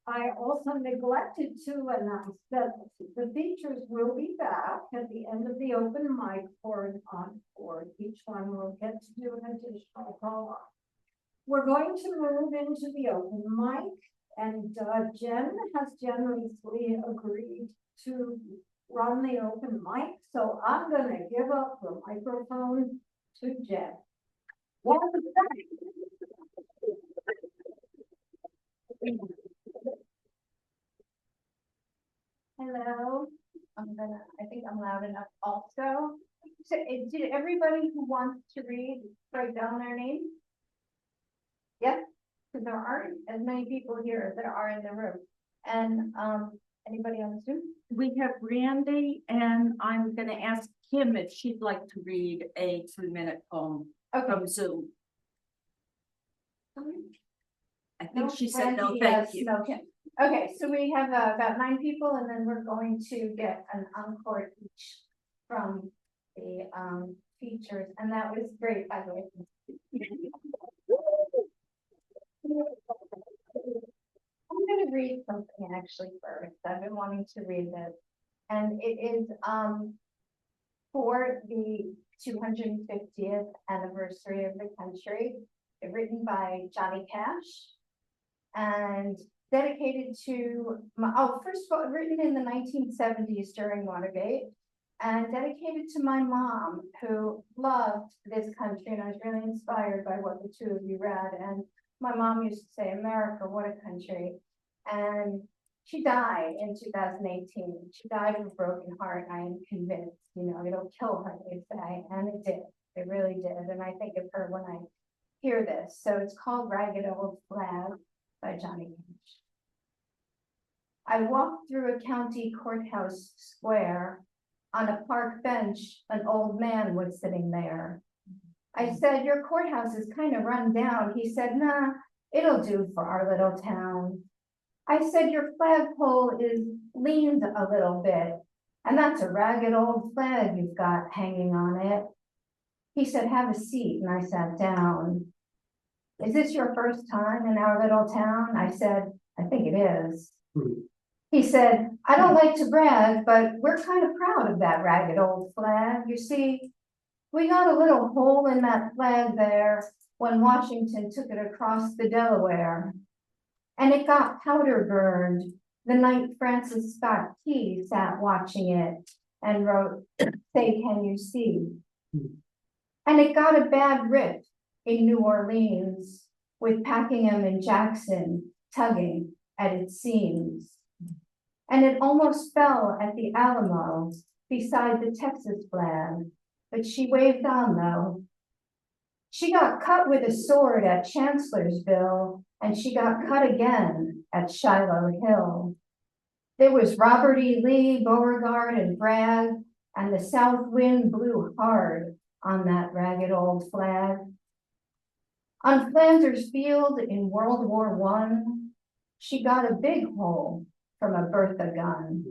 I also neglected to announce that the features will be back at the end of the open mic for an encore. Each one will get to do an additional call. We're going to move into the open mic, and Jen has generously agreed to run the open mic, so I'm gonna give up the microphone to Jen. Welcome back. Hello, I think I'm loud enough also. So, did everybody who wants to read write down their name? Yes, because there aren't as many people here as there are in the room. And, anybody on Zoom? We have Randy, and I'm gonna ask Kim if she'd like to read a 3-minute poem Okay. from Zoom. I think she said no, Randy, thank yes, you. no, Kim. Okay, so we have about 9 people, and then we're going to get an encore each from the features, and that was great, by the way. I'm gonna read something actually first. I've been wanting to read this, and it is for the 250th anniversary of the country, written by Johnny Cash, and dedicated to my, first of all, written in the 1970s during Watergate, and dedicated to my mom, who loved this country, and I was really inspired by what the two of you read. And my mom used to say, "America, what a country." And she died in 2018. She died of a broken heart, and I am convinced, it'll kill her, they say, and it did. It really did. And I think of her when I hear this. So it's called Ragged Old Flag by Johnny Cash. I walked through a county courthouse square. On a park bench, an old man was sitting there. I said, "Your courthouse is kind of run down." He said, "Nah, it'll do for our little town." I said, "Your flagpole is leaned a little bit, and that's a ragged old flag you've got hanging on it." He said, "Have a seat," and I sat down. "Is this your first time in our little town?" I said, "I think it is." He said, "I don't like to brag, but we're kind of proud of that ragged old flag. You see, we got a little hole in that flag there when Washington took it across the Delaware. And it got powder burned the night Francis Scott Key sat watching it and wrote, 'Say, can you see?' And it got a bad rip in New Orleans with Packingham and Jackson tugging at its seams. And it almost fell at the Alamo beside the Texas flag, but she waved on though. She got cut with a sword at Chancellorsville, and she got cut again at Shiloh Hill. There was Robert E. Lee, Beauregard, and Bragg, and the south wind blew hard on that ragged old flag. On Flanders Field in World War I, she got a big hole from a Bertha gun.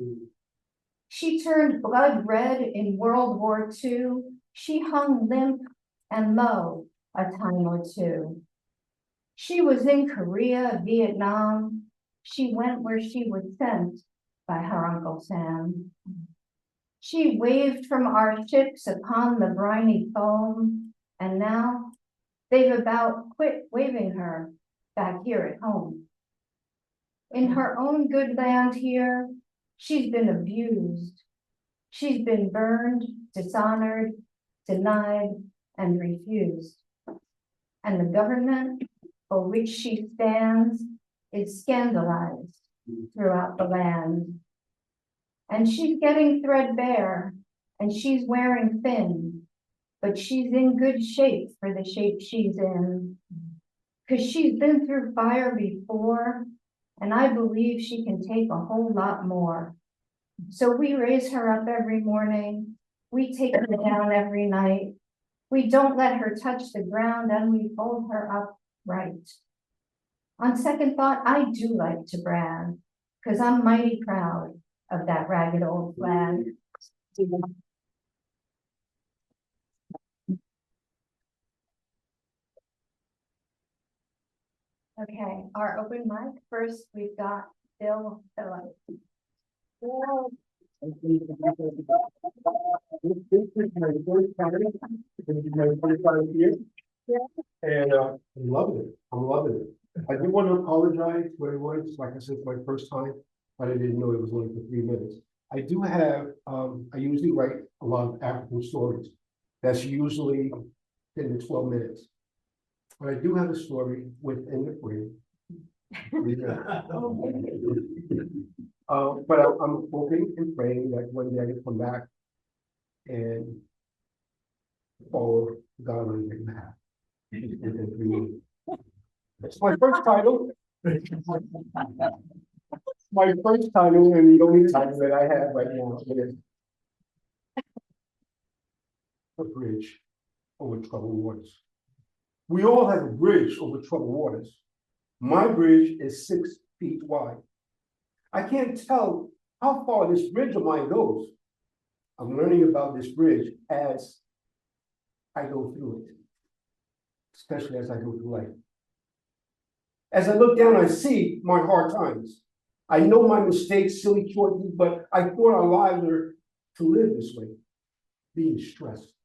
She turned blood red in World War II. She hung limp and low a time or two. She was in Korea, Vietnam. She went where she was sent by her Uncle Sam. She waved from our ships upon the briny foam, and now they've about quit waving her back here at home. In her own good land here, she's been abused. She's been burned, dishonored, denied, and refused. and the government for which she stands is scandalized throughout the land. And she's getting threadbare, and she's wearing thin, but she's in good shape for the shape she's in. Because she's been through fire before, and I believe she can take a whole lot more. So we raise her up every morning. We take her down every night. We don't let her touch the ground, and we hold her up right. On second thought, I do like to brag, because I'm mighty proud of that ragged old flag. Okay, our open mic. First, we've got Bill Phillips. And I'm loving it. I'm loving it. I do want to apologize to everyone. Like I said, it's my first time, but I didn't know it was only for 3 minutes. I do have, I usually write a lot of African stories. That's usually 10 to 12 minutes. But I do have a story within the frame. But I'm hoping and praying that one day I can come back and follow God on the path. It's my first title. My first title and the only title that I have right now is A Bridge Over Troubled Waters. We all have a bridge over troubled waters. My bridge is 6 feet wide. I can't tell how far this bridge of mine goes. I'm learning about this bridge as I go through it, especially as I go through life. As I look down, I see my hard times. I know my mistakes, silly choices, but I thought our lives are to live this way, being stressed,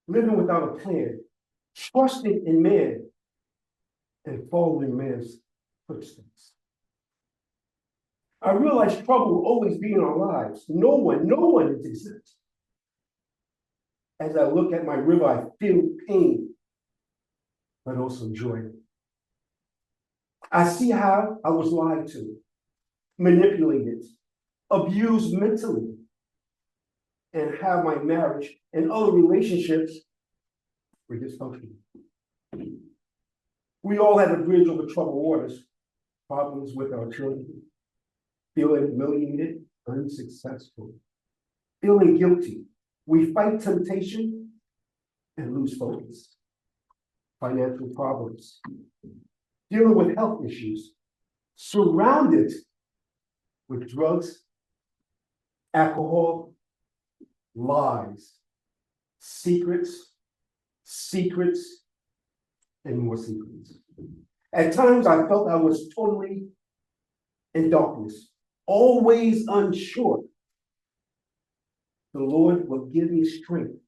living without a plan, trusting in man, and following man's footsteps. I realize trouble will always be in our lives. No one is exempt. As I look at my river, I feel pain, but also joy. I see how I was lied to, manipulated, abused mentally, and how my marriage and other relationships were dysfunctional. We all have a bridge over troubled waters, problems with our children, feeling humiliated, unsuccessful, feeling guilty. We fight temptation and lose focus. Financial problems, dealing with health issues, surrounded with drugs, alcohol, lies, secrets, and more secrets. At times I felt I was totally in darkness, always unsure. The Lord will give me strength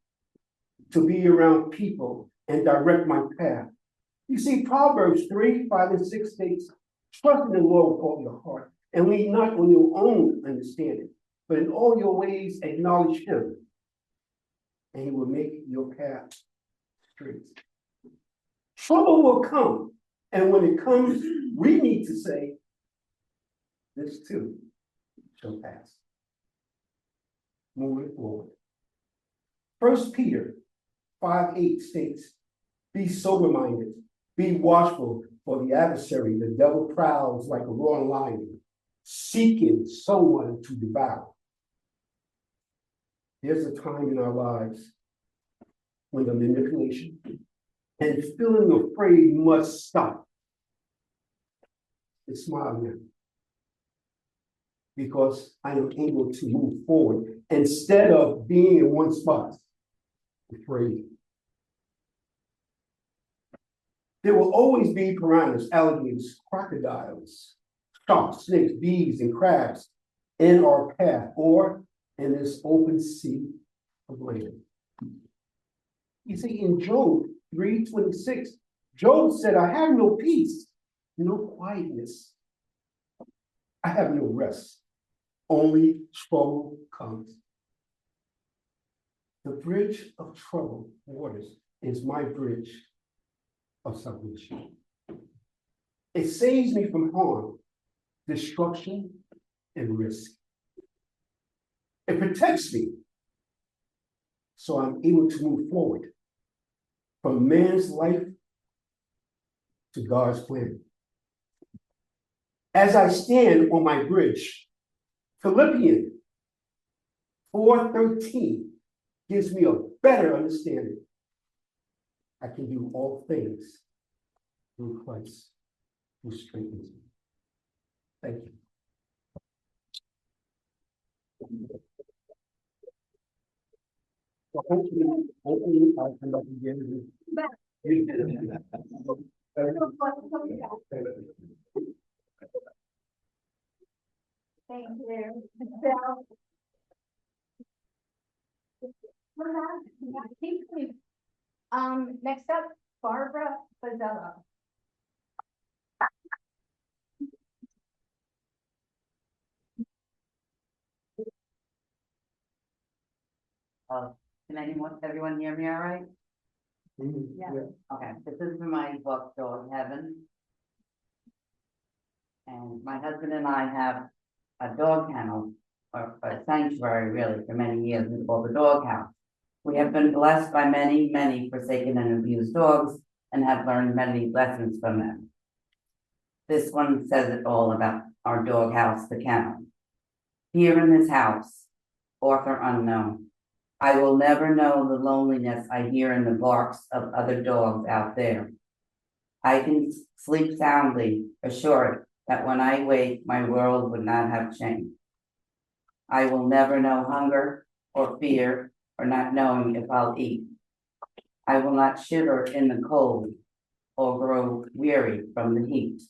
to be around people and direct my path. You see, Proverbs 3, 5, and 6 states, trust in the Lord with all your heart, and lean not on your own understanding, but in all your ways acknowledge him, and he will make your path straight. Trouble will come, and when it comes, we need to say, this too shall pass. Moving forward. 1 Peter 5:8 states, be sober-minded, be watchful, for the adversary, the devil, prowls like a roaring lion, seeking someone to devour. There's a time in our lives when the manipulation and feeling afraid must stop. And smile now, because I am able to move forward instead of being in one spot, afraid. There will always be piranhas, alligators, crocodiles, sharks, snakes, bees, and crabs in our path or in this open sea of land. You see, in Job 3:26, Job said, I have no peace, no quietness. I have no rest. Only trouble comes. The bridge of troubled waters is my bridge of subdivision. It saves me from harm, destruction, and risk. It protects me so I'm able to move forward from man's life to God's plan. As I stand on my bridge, Philippians 4:13 gives me a better understanding. I can do all things through Christ who strengthens me. Thank you. So hopefully I'll come back again. Thank you. Next up, Barbara Fazella. Can everyone hear me all right? Yeah. Okay, this is for my book, Dog Heaven. And my husband and I have a dog kennel, or a sanctuary really, for many years, we call the dog house. We have been blessed by many, many forsaken and abused dogs and have learned many lessons from them. This one says it all about our dog house, the kennel. Here in this house, author unknown, I will never know the loneliness I hear in the barks of other dogs out there. I can sleep soundly, assured that when I wake, my world would not have changed. I will never know hunger or fear or not knowing if I'll eat. I will not shiver in the cold or grow weary from the heat.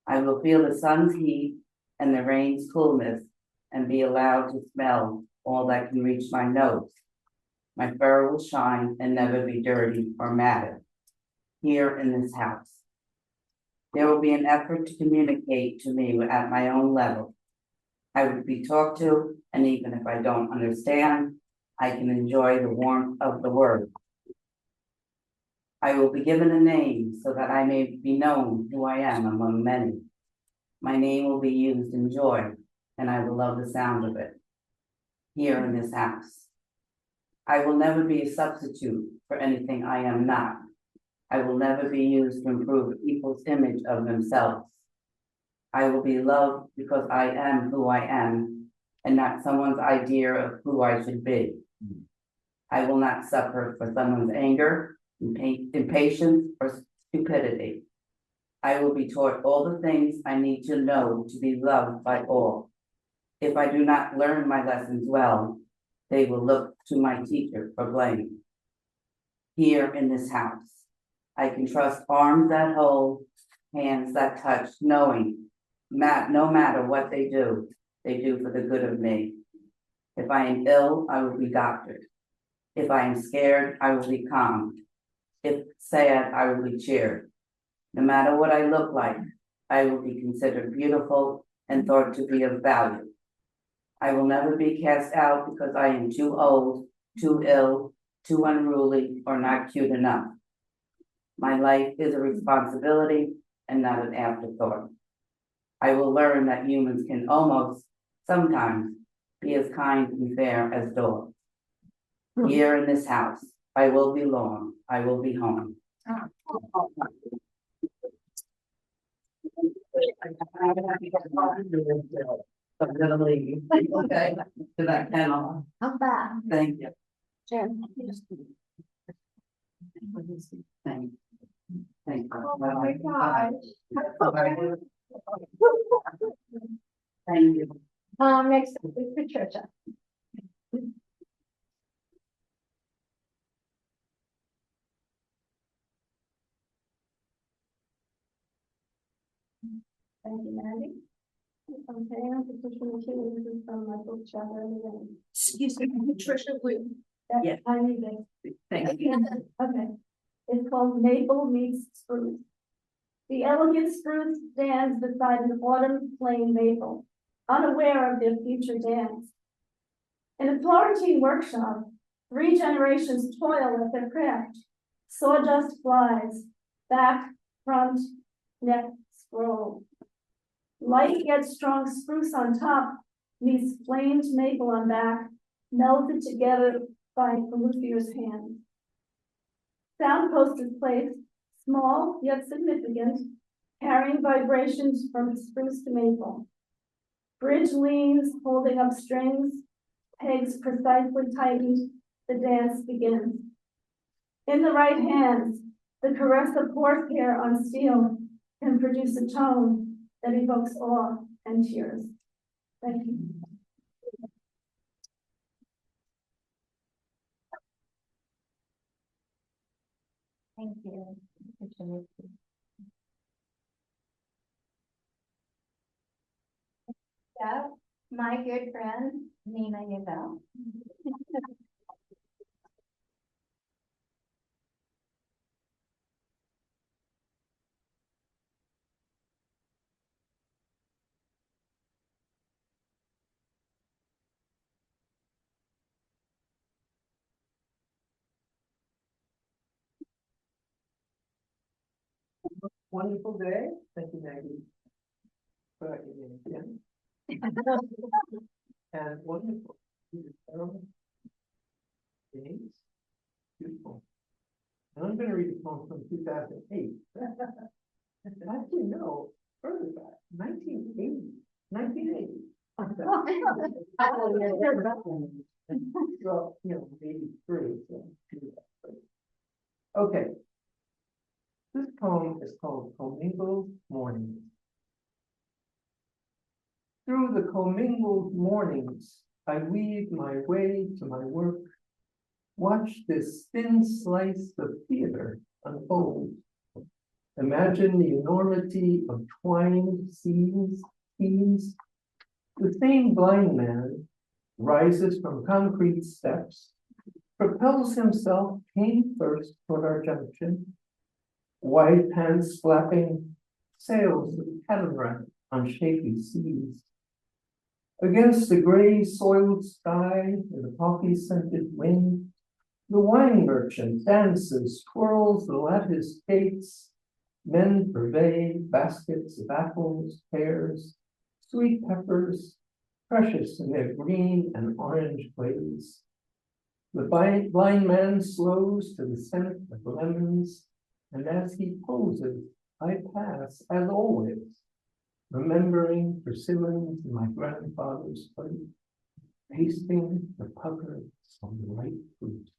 I will feel the sun's heat and the rain's coolness and be allowed to smell all that can reach my nose. My fur will shine and never be dirty or matted here in this house. There will be an effort to communicate to me at my own level. I would be talked to, and even if I don't understand, I can enjoy the warmth of the word. I will be given a name so that I may be known who I am among many. My name will be used in joy, and I will love the sound of it here in this house. I will never be a substitute for anything I am not. I will never be used to improve people's image of themselves. I will be loved because I am who I am and not someone's idea of who I should be. I will not suffer for someone's anger, impatience, or stupidity. I will be taught all the things I need to know to be loved by all. If I do not learn my lessons well, they will look to my teacher for blame. Here in this house, I can trust arms that hold, hands that touch, knowing no matter what they do for the good of me. If I am ill, I will be doctored. If I am scared, I will be calmed. If sad, I will be cheered. No matter what I look like, I will be considered beautiful and thought to be of value. I will never be cast out because I am too old, too ill, too unruly, or not cute enough. My life is a responsibility and not an afterthought. I will learn that humans can almost, sometimes, be as kind and fair as dogs. Here in this house, I will belong. I will be home. I'm gonna leave. Okay, to that kennel. I'm back. Thank you. Sure. Thank you. Thank you. Oh my gosh. Thank you. Next up is Patricia. Thank you, Maggie. Okay, I'm Patricia McKee, this is from my book, Chapter Everything. Excuse me, Patricia, Yeah. I need this. thank you. Okay, it's called Maple Meets Spruce. The elegant spruce stands beside an autumn flame maple, unaware of their future dance. In a Florentine workshop, 3 generations toil at their craft. Sawdust flies, back, front, neck, scroll. Light yet strong spruce on top meets flamed maple on back, melded together by Luthier's hand. Soundpost is placed, small yet significant, carrying vibrations from spruce to maple. Bridge leans, holding up strings, pegs precisely tightened, the dance begins. In the right hands, the caress of horsehair on steel can produce a tone that evokes awe and tears. Thank you. Thank you. Yeah, my good friend, Nina Yabel. Wonderful day. Thank you, Maggie. For that evening again. And wonderful. Days. Beautiful. And I'm gonna read a poem from 2008. Actually, no, further back, 1980. 1980. Well, 83. So. Okay. This poem is called Commingled Mornings. Through the commingled mornings, I weave my way to my work, watch this thin slice of theater unfold. Imagine the enormity of twined scenes. The same blind man rises from concrete steps, propels himself pain first toward our junction, white hands flapping sails of catamaran on shaky seas. Against the gray soiled sky and the poppy-scented wind, the wine merchant dances, twirls the lattice gates. Men purvey baskets of apples, pears, sweet peppers, precious in their green and orange glaze. The blind man slows to the scent of lemons, and as he poses, I pass, as always, remembering persimmons in my grandfather's plate, tasting the puckers on the ripe fruit.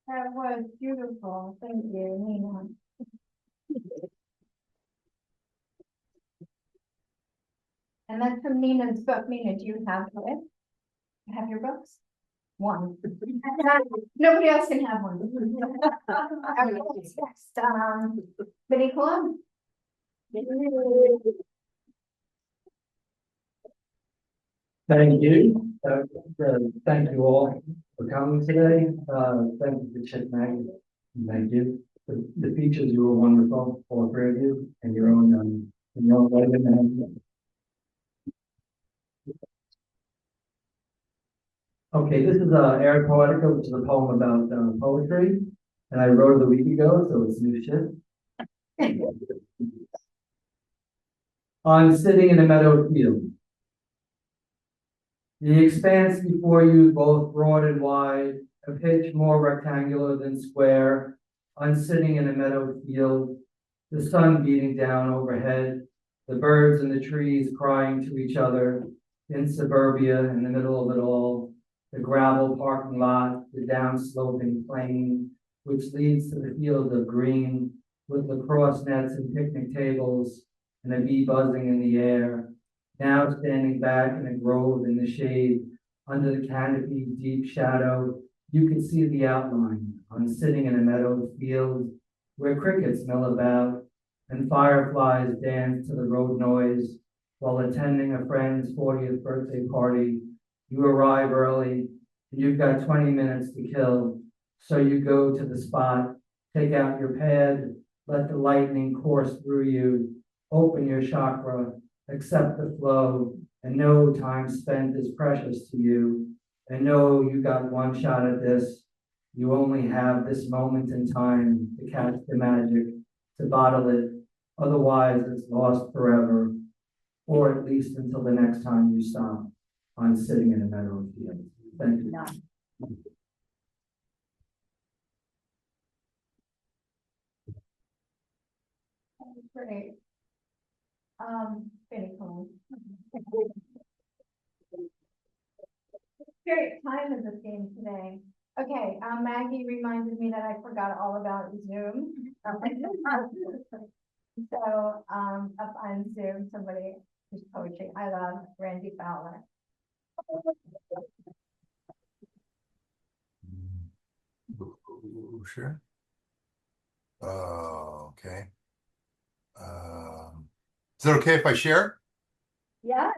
That was beautiful. Thank you, Nina. And that's from Nina's book. Nina, do you have it? Have your books? One. Nobody else can have one. Okay, next, Vinnie Colon. Thank you. Thank you all for coming today. Thank you to Chick Maggie. Thank you. The features, you were wonderful, all three of you, and your own way. Okay, this is Air Poetica, which is a poem about poetry, and I wrote it a week ago, so it's new shit. I'm sitting in a meadow field. The expanse before you is both broad and wide, a pitch more rectangular than square. I'm sitting in a meadow field, the sun beating down overhead, the birds and the trees crying to each other, in suburbia in the middle of it all, the gravel parking lot, the downsloping plain, which leads to the field of green, with lacrosse nets and picnic tables, and a bee buzzing in the air. Now standing back in a grove in the shade, under the canopy's deep shadow, you can see the outline. I'm sitting in a meadow field where crickets mill about and fireflies dance to the road noise while attending a friend's 40th birthday party. You arrive early and you've got 20 minutes to kill. So you go to the spot, take out your pad, let the lightning course through you, open your chakra, accept the flow, and know time spent is precious to you, and know you got one shot at this. You only have this moment in time to catch the magic, to bottle it, otherwise it's lost forever, or at least until the next time you stop on sitting in a meadow field. Thank you. Great. Very cool. Great, time is a theme today. Okay, Maggie reminded me that I forgot all about Zoom. So, up on Zoom, somebody who's poetry, I love Randy Fowler. Sure. Okay. Is it okay if I share? Yeah.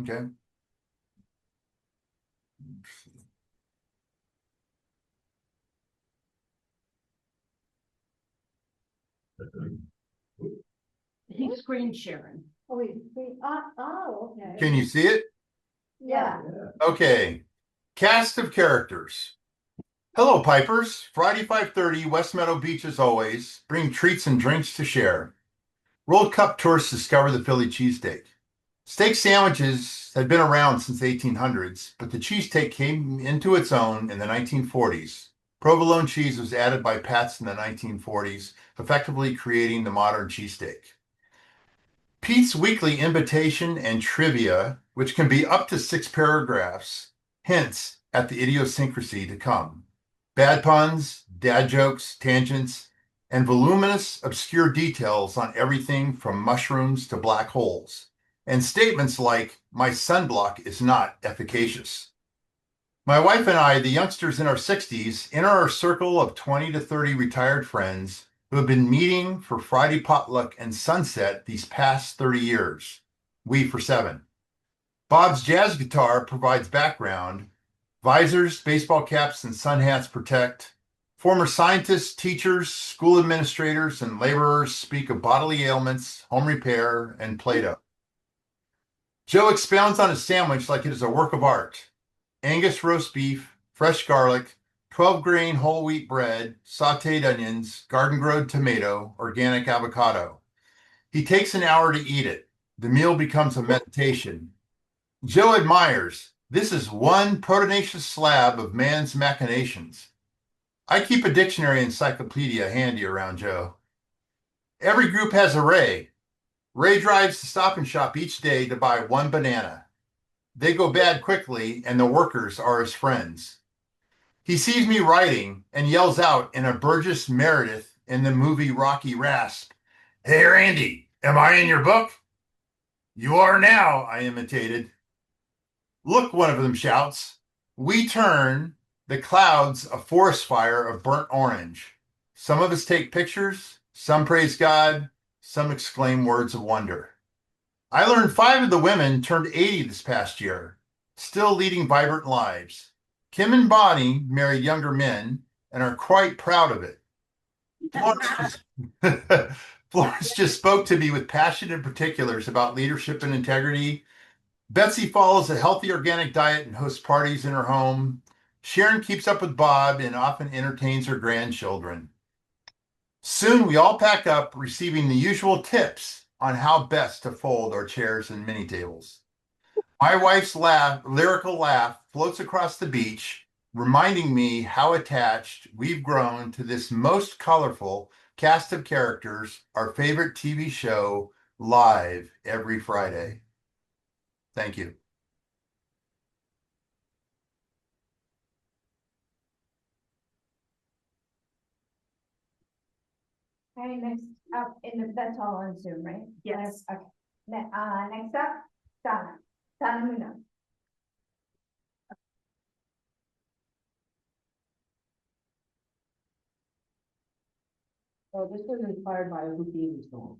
Okay. He's screen sharing. Oh, okay. Can you see it? Yeah. Okay. Cast of characters. Hello, Pipers. Friday 5:30, West Meadow Beach as always. Bring treats and drinks to share. World Cup tourists discover the Philly cheesesteak. Steak sandwiches had been around since the 1800s, but the cheesesteak came into its own in the 1940s. Provolone cheese was added by Pats in the 1940s, effectively creating the modern cheesesteak. Pete's weekly invitation and trivia, which can be up to 6 paragraphs, hints at the idiosyncrasy to come. Bad puns, dad jokes, tangents, and voluminous, obscure details on everything from mushrooms to black holes. And statements like, my sunblock is not efficacious. My wife and I, the youngsters in our 60s, enter our circle of 20 to 30 retired friends who have been meeting for Friday potluck and sunset these past 30 years. We for 7. Bob's jazz guitar provides background. Visors, baseball caps, and sun hats protect. Former scientists, teachers, school administrators, and laborers speak of bodily ailments, home repair, and Play-Doh. Joe expounds on his sandwich like it is a work of art. Angus roast beef, fresh garlic, 12-grain whole wheat bread, sauteed onions, garden-grown tomato, organic avocado. He takes an hour to eat it. The meal becomes a meditation. Joe admires. This is one proteinaceous slab of man's machinations. I keep a dictionary encyclopedia handy around Joe. Every group has a Ray. Ray drives to Stop and Shop each day to buy one banana. They go bad quickly, and the workers are his friends. He sees me writing and yells out in a Burgess Meredith in the movie Rocky rasp, "Hey, Randy, am I in your book?" "You are now," I imitated. "Look," one of them shouts. We turn the clouds a forest fire of burnt orange. Some of us take pictures, some praise God, some exclaim words of wonder. I learned 5 of the women turned 80 this past year, still leading vibrant lives. Kim and Bonnie married younger men and are quite proud of it. Florence just spoke to me with passion and particulars about leadership and integrity. Betsy follows a healthy organic diet and hosts parties in her home. Sharon keeps up with Bob and often entertains her grandchildren. Soon we all pack up, receiving the usual tips on how best to fold our chairs and mini tables. My wife's lyrical laugh floats across the beach, reminding me how attached we've grown to this most colorful cast of characters, our favorite TV show, live every Friday. Thank you. Okay, next up that's all on Zoom, right? Yes. Okay. Next up, Donna Munoz. So this was inspired by a Houdini song.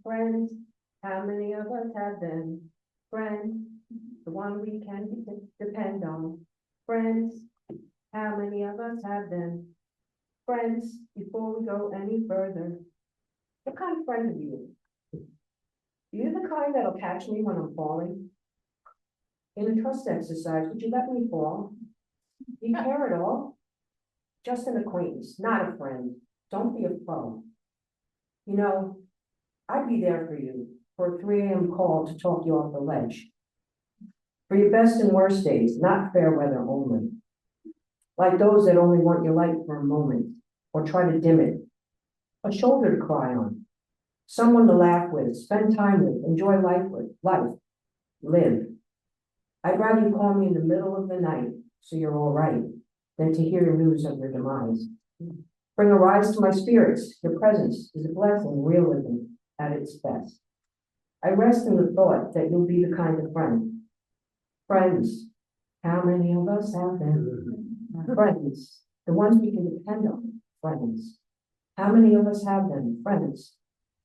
Friends, how many of us have them? Friends, the one we can depend on. Friends, how many of us have them? Friends, before we go any further, what kind of friend are you? You the kind that'll catch me when I'm falling? In a trust exercise, would you let me fall? You care at all? Just an acquaintance, not a friend. Don't be a foe. You know, I'd be there for you, for a 3 a.m. call to talk you off the ledge. For your best and worst days, not fair weather only. Like those that only want your light for a moment, or try to dim it. A shoulder to cry on. Someone to laugh with, spend time with, enjoy life with, live. I'd rather you call me in the middle of the night, so you're all right, than to hear news of your demise. Bring a rise to my spirits. Your presence is a blessing, realism at its best. I rest in the thought that you'll be the kind of friend. Friends, how many of us have them? Friends, the ones we can depend on. Friends, how many of us have them? Friends.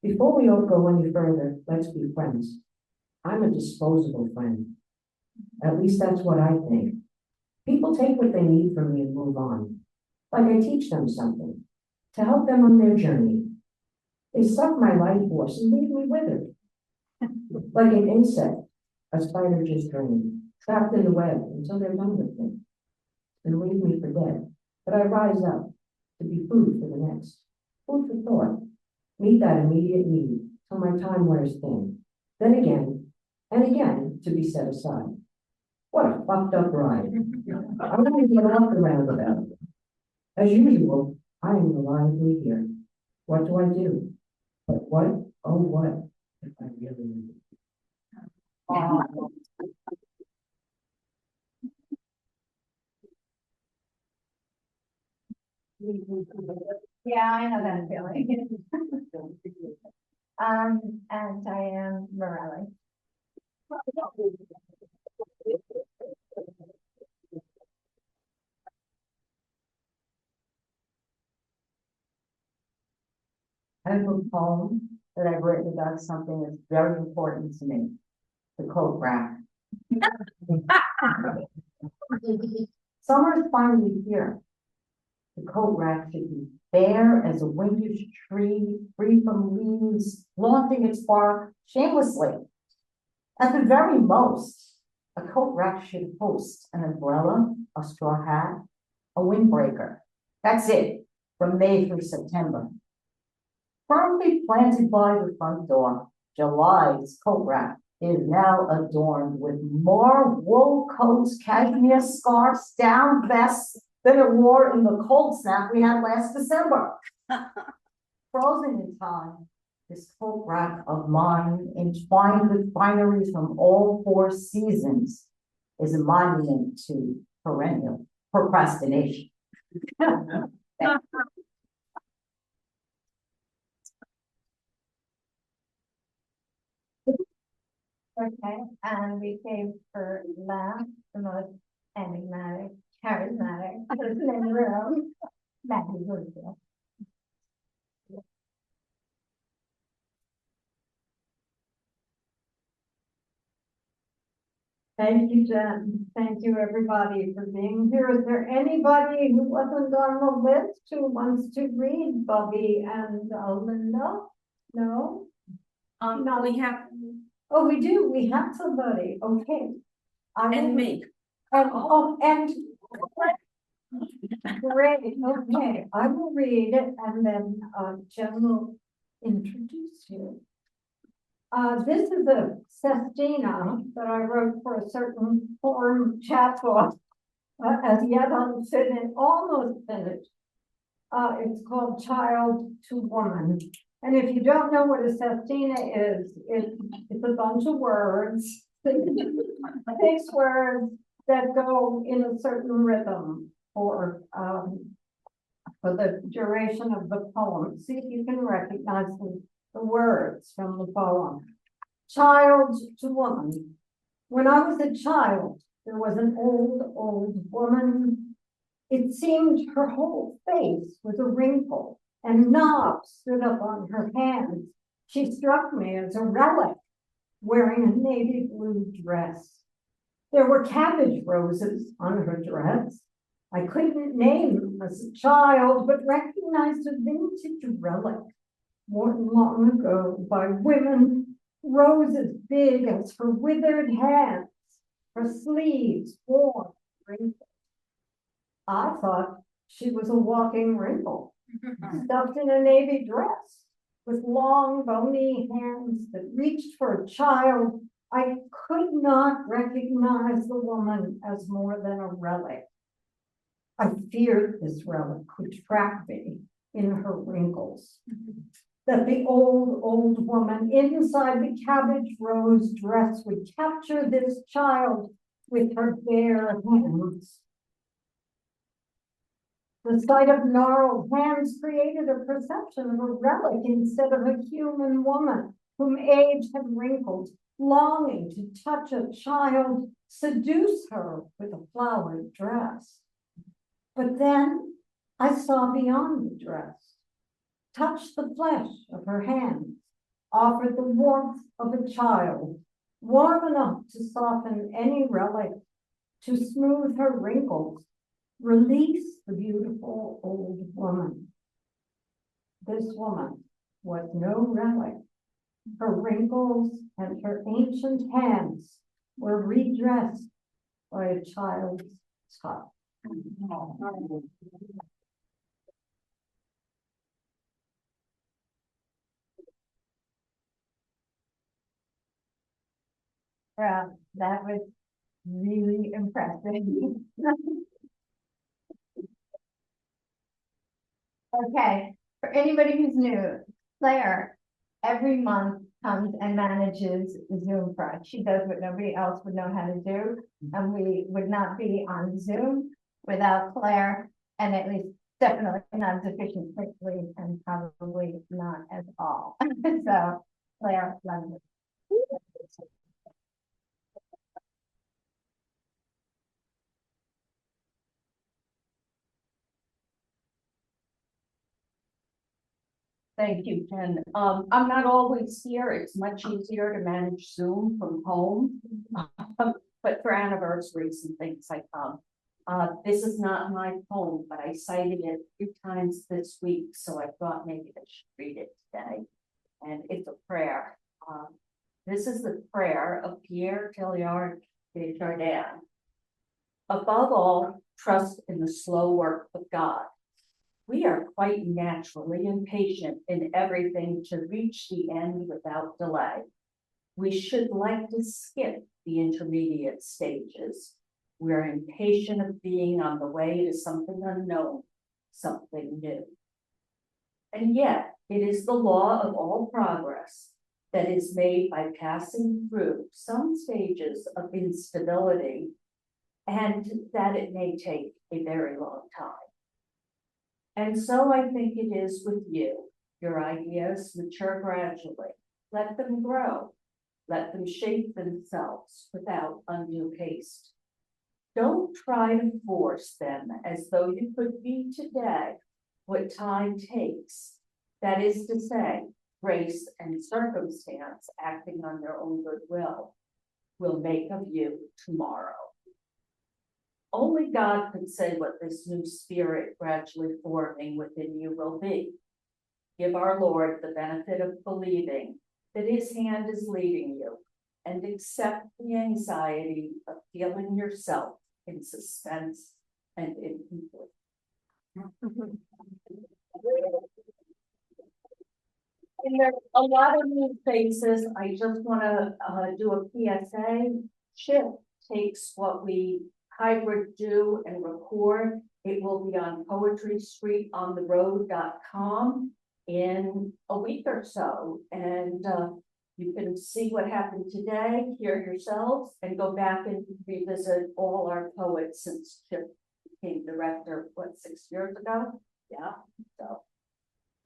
Before we all go any further, let's be friends. I'm a disposable friend. At least that's what I think. People take what they need from me and move on. Like I teach them something to help them on their journey. They suck my life force and leave me withered. Like an insect, a spider just drained, trapped in the web until they're done with me and leave me for dead. But I rise up to be food for the next, food for thought, meet that immediate need till my time wears thin. Then again, and again, to be set aside. What a fucked up ride. I'm going to get off the roundabout. As usual, I am reliably here. What do I do? But what, oh what, if I really need it? Yeah, I know that feeling. And I am Morelli. I have a poem that I've written about something that's very important to me, the coat rack. Summer is finally here. The coat rack should be bare as a winter's tree, free from leaves, flaunting its bark shamelessly. At the very most, a coat rack should host an umbrella, a straw hat, a windbreaker. That's it, from May through September. Firmly planted by the front door, July's coat rack is now adorned with more wool coats, cashmere scarves, down vests than it wore in the cold snap we had last December. Frozen in time, this coat rack of mine, entwined with fineries from all 4 seasons, is a monument to perennial procrastination. Okay, and we came for last, the most enigmatic, charismatic person in the room, Maggie Bloomfield. Thank you, Jen. Thank you, everybody, for being here. Is there anybody who wasn't on the list who wants to read Bobby and Linda? No? No, we have, Oh, we do. We have somebody. Okay. and me. And great. Okay, I will read it and then Jen will introduce you. This is a sestina that I wrote for a certain forum chat book, as yet unfinished, almost finished. It's called Child to Woman. And if you don't know what a sestina is, it's a bunch of words, 6 words that go in a certain rhythm for the duration of the poem. See if you can recognize the words from the poem. Child to woman. When I was a child, there was an old woman. It seemed her whole face was a wrinkle, and knobs stood up on her hands. She struck me as a relic, wearing a navy blue dress. There were cabbage roses on her dress. I couldn't name as a child, but recognized a vintage relic worn long ago by women rose as big as her withered hands, her sleeves worn, wrinkled. I thought she was a walking wrinkle, stuffed in a navy dress, with long bony hands that reached for a child. I could not recognize the woman as more than a relic. I feared this relic would trap me in her wrinkles. That the old woman inside the cabbage rose dress would capture this child with her bare hands. The sight of gnarled hands created a perception of a relic instead of a human woman whom age had wrinkled, longing to touch a child, seduce her with a flowered dress. But then I saw beyond the dress, touched the flesh of her hands, offered the warmth of a child, warm enough to soften any relic, to smooth her wrinkles, release the beautiful old woman. This woman was no relic. Her wrinkles and her ancient hands were redressed by a child's touch. Well, that was really impressive. Okay, for anybody who's new, Claire every month comes and manages Zoom for us. She does what nobody else would know how to do, and we would not be on Zoom without Claire, and at least definitely not as efficiently and probably not at all. So, Claire, Lundberg. Thank you, Jen. I'm not always here. It's much easier to manage Zoom from home. But for anniversaries and things I come. This is not my poem, but I cited it 3 times this week, so I thought maybe I should read it today. And it's a prayer. This is the prayer of Pierre Teilhard de Chardin. Above all, trust in the slow work of God. We are quite naturally impatient in everything to reach the end without delay. We should like to skip the intermediate stages. We're impatient of being on the way to something unknown, something new. And yet, it is the law of all progress that is made by passing through some stages of instability, and that it may take a very long time. And so I think it is with you. Your ideas mature gradually. Let them grow. Let them shape themselves without undue haste. Don't try to force them as though you could be today what time takes. That is to say, grace and circumstance acting on their own goodwill will make of you tomorrow. Only God can say what this new spirit gradually forming within you will be. Give our Lord the benefit of believing that his hand is leading you, and accept the anxiety of feeling yourself in suspense and incomplete. And there's a lot of new faces. I just want to do a PSA. Chip takes what we hybrid do and record. It will be on poetrystreetontheroad.com in a week or so. And you can see what happened today, hear yourselves, and go back and revisit all our poets since Chip became director, what, 6 years ago? Yeah, so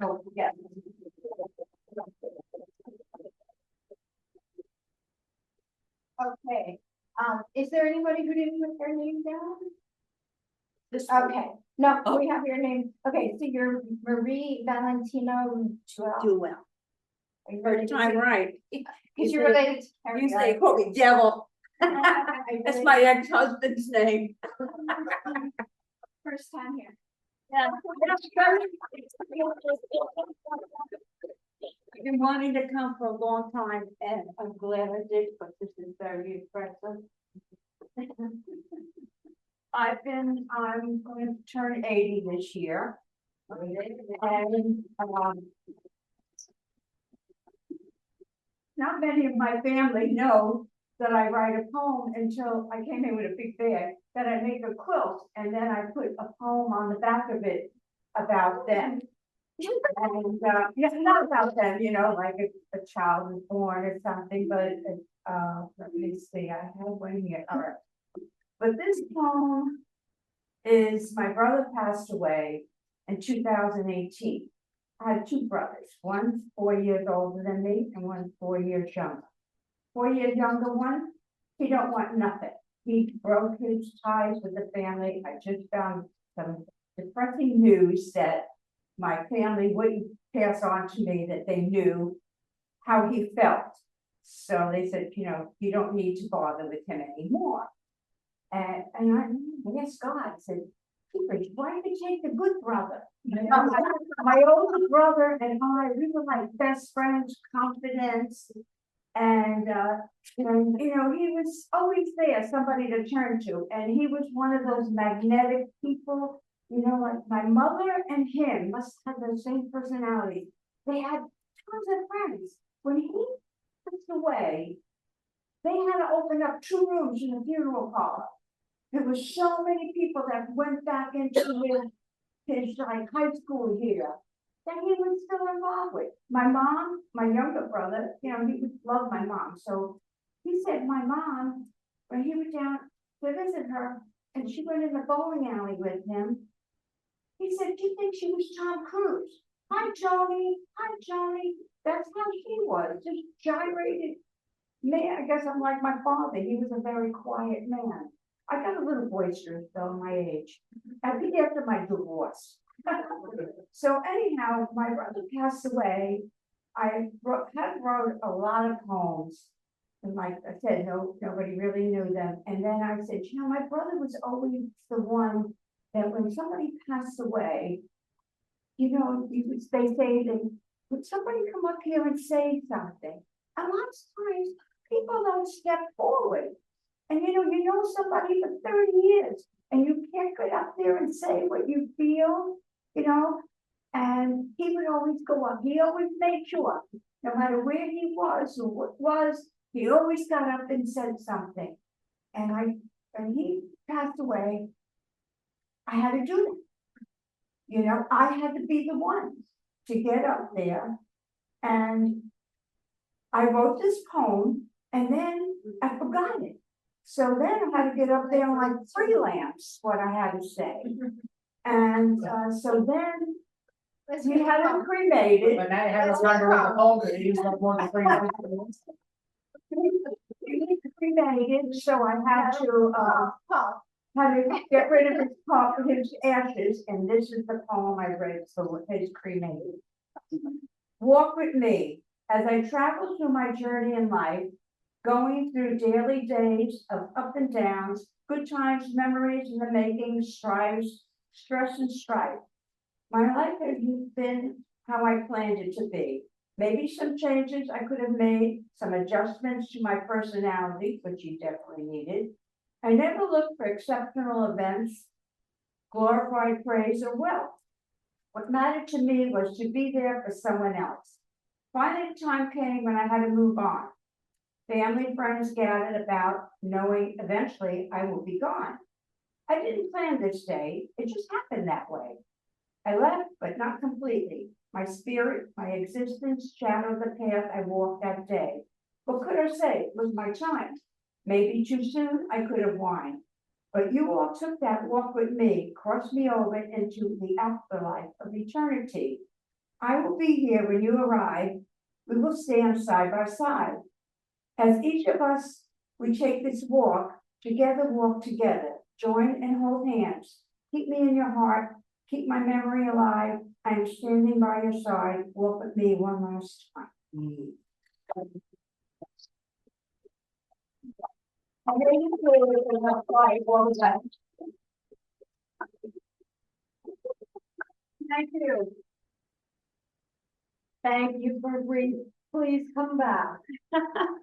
don't forget. Okay, is there anybody who didn't put their name down? Okay, no, we have your name. Okay, so you're Marie Valentino Do well. First time right. Because you're related to Carrie. You say, call me devil. That's my ex-husband's name. First time here. Yeah. been wanting to come for a long time and I'm glad I did, but this is very impressive. I'm going to turn 80 this year. And, not many of my family know that I write a poem until I came in with a big bag, that I make a quilt and then I put a poem on the back of it about them. And, yeah, not about them, you know, like a child was born or something, but, let me see, I have one here, all right. But this poem is, my brother passed away in 2018. I had two brothers, one 4 years older than me and one 4 years younger. 4 years younger one, he don't want nothing. He broke his ties with the family. I just found some depressing news that my family wouldn't pass on to me, that they knew how he felt. So they said, you know, you don't need to bother with him anymore. And I asked God, I said, why did you take the good brother? My older brother and I, we were like best friends, confidants. And, you know, he was always there, somebody to turn to. And he was one of those magnetic people, you know, like my mother and him must have the same personality. They had tons of friends. When he passed away, they had to open up 2 rooms in the funeral parlor. There was so many people that went back into his like high school year that he was still involved with. My mom, my younger brother, you know, he would love my mom. So he said my mom, when he was down to visit her and she went in the bowling alley with him, he said, do you think she was Tom Cruise? Hi, Tony. Hi, Tony. That's how he was, just gyrated. Man, I guess I'm like my father. He was a very quiet man. I got a little boisterous though, my age. I think after my divorce. So anyhow, my brother passed away. I had wrote a lot of poems. And like I said, nobody really knew them. And then I said, you know, my brother was always the one that when somebody passed away, you know, they say that, would somebody come up here and say something? And lots of times people don't step forward. And you know somebody for 30 years and you can't get up there and say what you feel, you know, and he would always go up. He always made sure, no matter where he was or what was, he always got up and said something. And when he passed away, I had to do that. You know, I had to be the one to get up there. And I wrote this poem and then I forgot it. So then I had to get up there and like freelance what I had to say. And so then we had it cremated. But now you have us wonder what the poem is, use like more than 3 minutes. Cremated, so I had to get rid of his ashes, and this is the poem I read, so his cremated. Walk with me as I travel through my journey in life, going through daily days of up and downs, good times, memories in the making, strives, stress and strife. My life has been how I planned it to be. Maybe some changes I could have made, some adjustments to my personality, which you definitely needed. I never looked for exceptional events, glorified praise or wealth. What mattered to me was to be there for someone else. Finally, the time came when I had to move on. Family, friends gathered about, knowing eventually I would be gone. I didn't plan this day, it just happened that way. I left, but not completely. My spirit, my existence shadowed the path I walked that day. What could I say? It was my time. Maybe too soon, I could have whined. But you all took that walk with me, crossed me over into the afterlife of eternity. I will be here when you arrive. We will stand side by side. As each of us, we take this walk together, join and hold hands. Keep me in your heart, keep my memory alive. I am standing by your side. Walk with me one last time. Thank you. Thank you for reading. Please come back.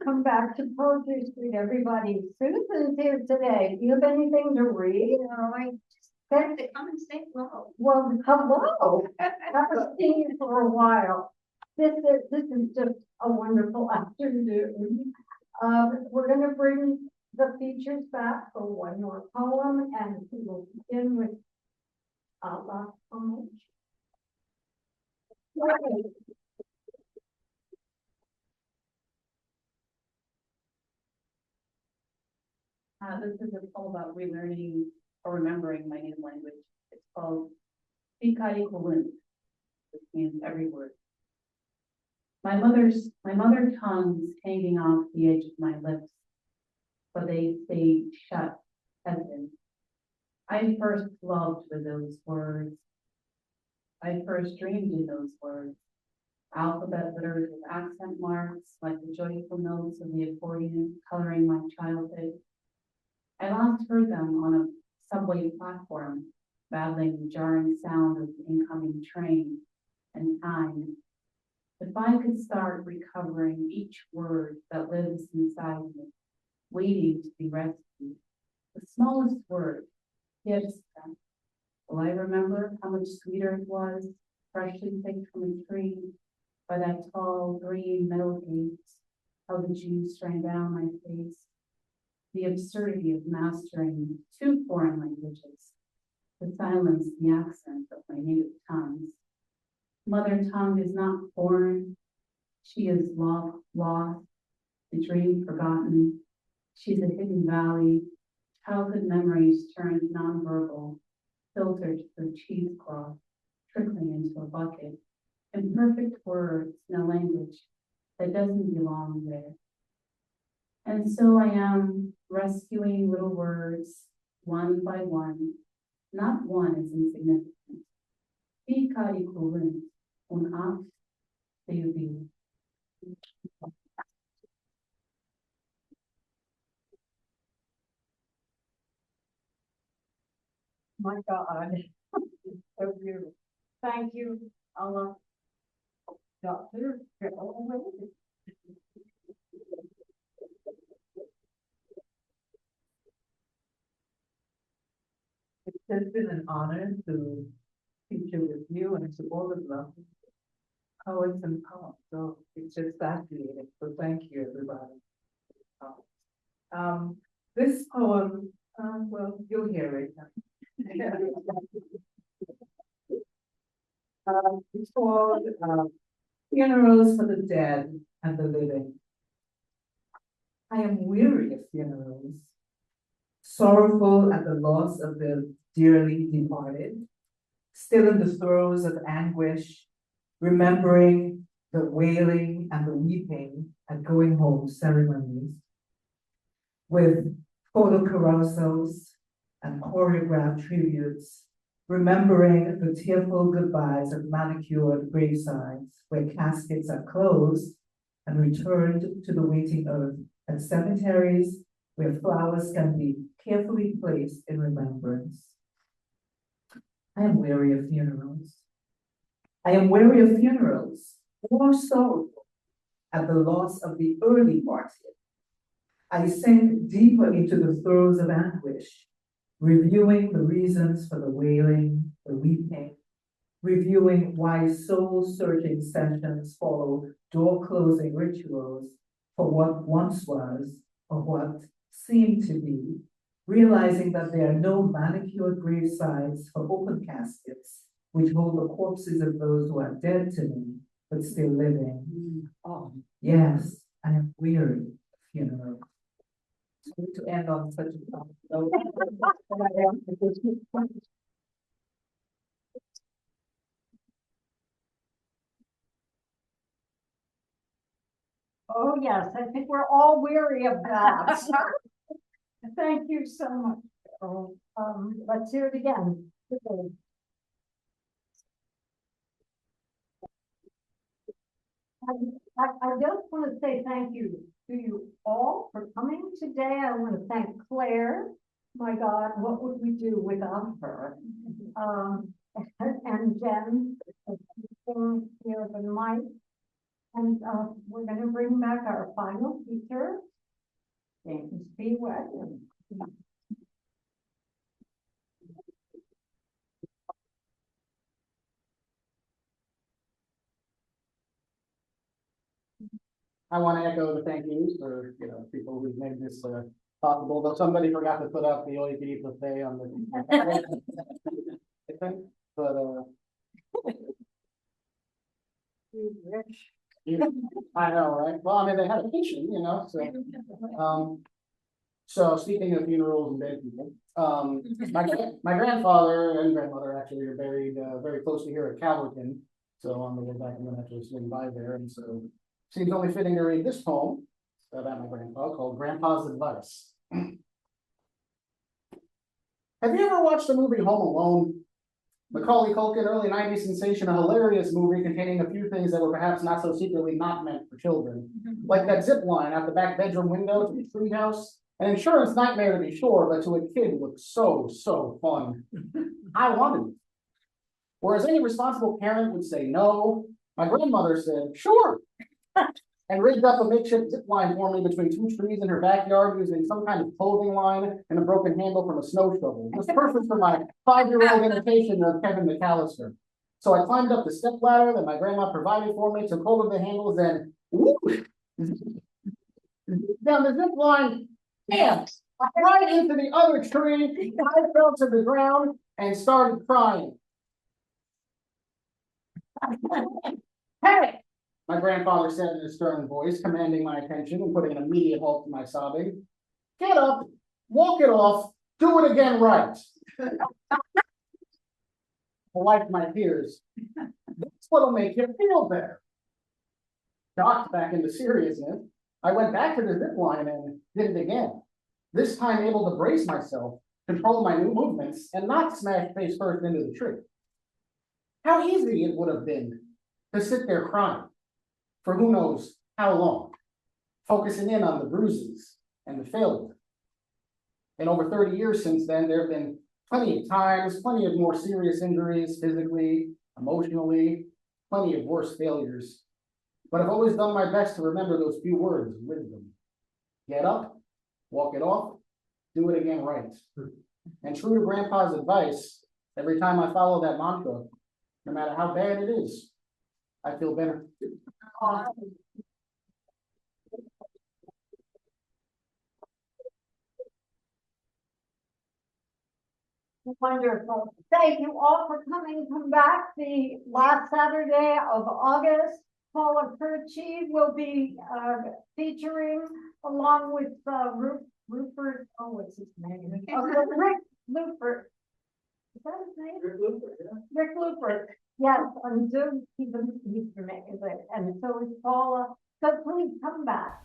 Come back to Poetry Street, everybody. Susan's here today. Do you have anything to read? No, I just wanted to come and say hello. Well, hello. Haven't seen you for a while. This is just a wonderful afternoon. We're gonna bring the features back for one more poem, and we will begin with Amoachi. This is a poem about relearning or remembering my native language. It's called Pikai Kulun, which means every word. My mother tongue's hanging off the edge of my lips, but they stayed shut, hesitant. I first loved with those words. I first dreamed in those words. Alphabet letters with accent marks, like the joyful notes of the accordion coloring my childhood. I last heard them on a subway platform, battling the jarring sound of the incoming train and time. If I could start recovering each word that lives inside me, waiting to be rescued, the smallest word, yes, will I remember how much sweeter it was, freshly picked from a tree, by that tall green metal gate, how the juice ran down my face, the absurdity of mastering two foreign languages, to silence the accent of my native tongues. Mother tongue is not foreign, she is lost, the dream forgotten. She's a hidden valley, childhood memories turned nonverbal, filtered through cheesecloth, trickling into a bucket, imperfect words in a language that doesn't belong there. And so I am rescuing little words, one by one. Not one is insignificant. Pikai Kulun, un act de. My God. So beautiful. Thank you, Dr. Beryl. It has been an honor to feature with you and to all of them. Poets and poems, so it's just fascinating. So thank you, everybody. This poem, well, you'll hear it. It's called Funerals for the Dead and the Living. I am weary of funerals, sorrowful at the loss of the dearly departed, still in the throes of anguish, remembering the wailing and the weeping at going home ceremonies, with photo carousels and choreographed tributes, remembering the tearful goodbyes of manicured gravesides where caskets are closed and returned to the waiting earth, at cemeteries where flowers can be carefully placed in remembrance. I am weary of funerals. I am weary of funerals, more sorrowful at the loss of the early parted. I sink deeper into the throes of anguish, reviewing the reasons for the wailing, the weeping, reviewing why soul-searching sessions follow door-closing rituals for what once was or what seemed to be, realizing that there are no manicured gravesides for open caskets, which hold the corpses of those who are dead to me, but still living. Oh, yes, I am weary of funerals. So to end on such a note. Oh, yes, I think we're all weary of that. Thank you so much. Beryl. Let's hear it again. I just want to say thank you to you all for coming today. I want to thank Claire. My God, what would we do without her? And Jen, here the mic. And, we're gonna bring back our final feature. James B. Wagner. I want to echo the thank yous for, people who've made this, possible, though somebody forgot to put up the all you can eat buffet on the. I think, but, I know, right? Well, I mean, they had a kitchen, so speaking of funerals and dead people, my grandfather and grandmother actually are buried, very close to here at Calverton. So on the way back, I'm gonna have to swing by there, and so seems only fitting to read this poem about my grandpa called Grandpa's Advice. Have you ever watched the movie Home Alone? Macaulay Culkin, early 90s sensation, a hilarious movie containing a few things that were perhaps not so secretly not meant for children. Like that zip line out the back bedroom window to the treehouse. An insurance nightmare to be sure, but to a kid looked so fun. I wanted it. Whereas any responsible parent would say no, my grandmother said, sure. And rigged up a makeshift zip line for me between two trees in her backyard using some kind of clothing line and a broken handle from a snow shovel. It was perfect for my 5-year-old imitation of Kevin McAllister. So I climbed up the step ladder that my grandma provided for me, took hold of the handles, and whoosh, down the zip line, bam, right into the other tree. I fell to the ground and started crying. Hey! My grandfather said in a stern voice, commanding my attention and putting an immediate halt to my sobbing. Get up, walk it off, do it again right. I wiped my tears. That's what'll make you feel better. Shocked back into seriousness, I went back to the zip line and did it again. This time able to brace myself, control my new movements, and not smash face first into the tree. How easy it would have been to sit there crying for who knows how long, focusing in on the bruises and the failure. In over 30 years since then, there have been plenty of times, plenty of more serious injuries, physically, emotionally, plenty of worse failures. But I've always done my best to remember those few words of wisdom. Get up, walk it off, do it again right. And true to Grandpa's advice, every time I follow that mantra, no matter how bad it is, I feel better. Wonderful. Thank you all for coming. Come back the last Saturday of August. Paula Perci will be featuring along with Rupert. Oh, what's his name? Rick Lupert. Is that his name? Rick Lupert. Yeah. Rick Lupert. Yes, on Zoom. He's amazing, and so is Paula. So please come back.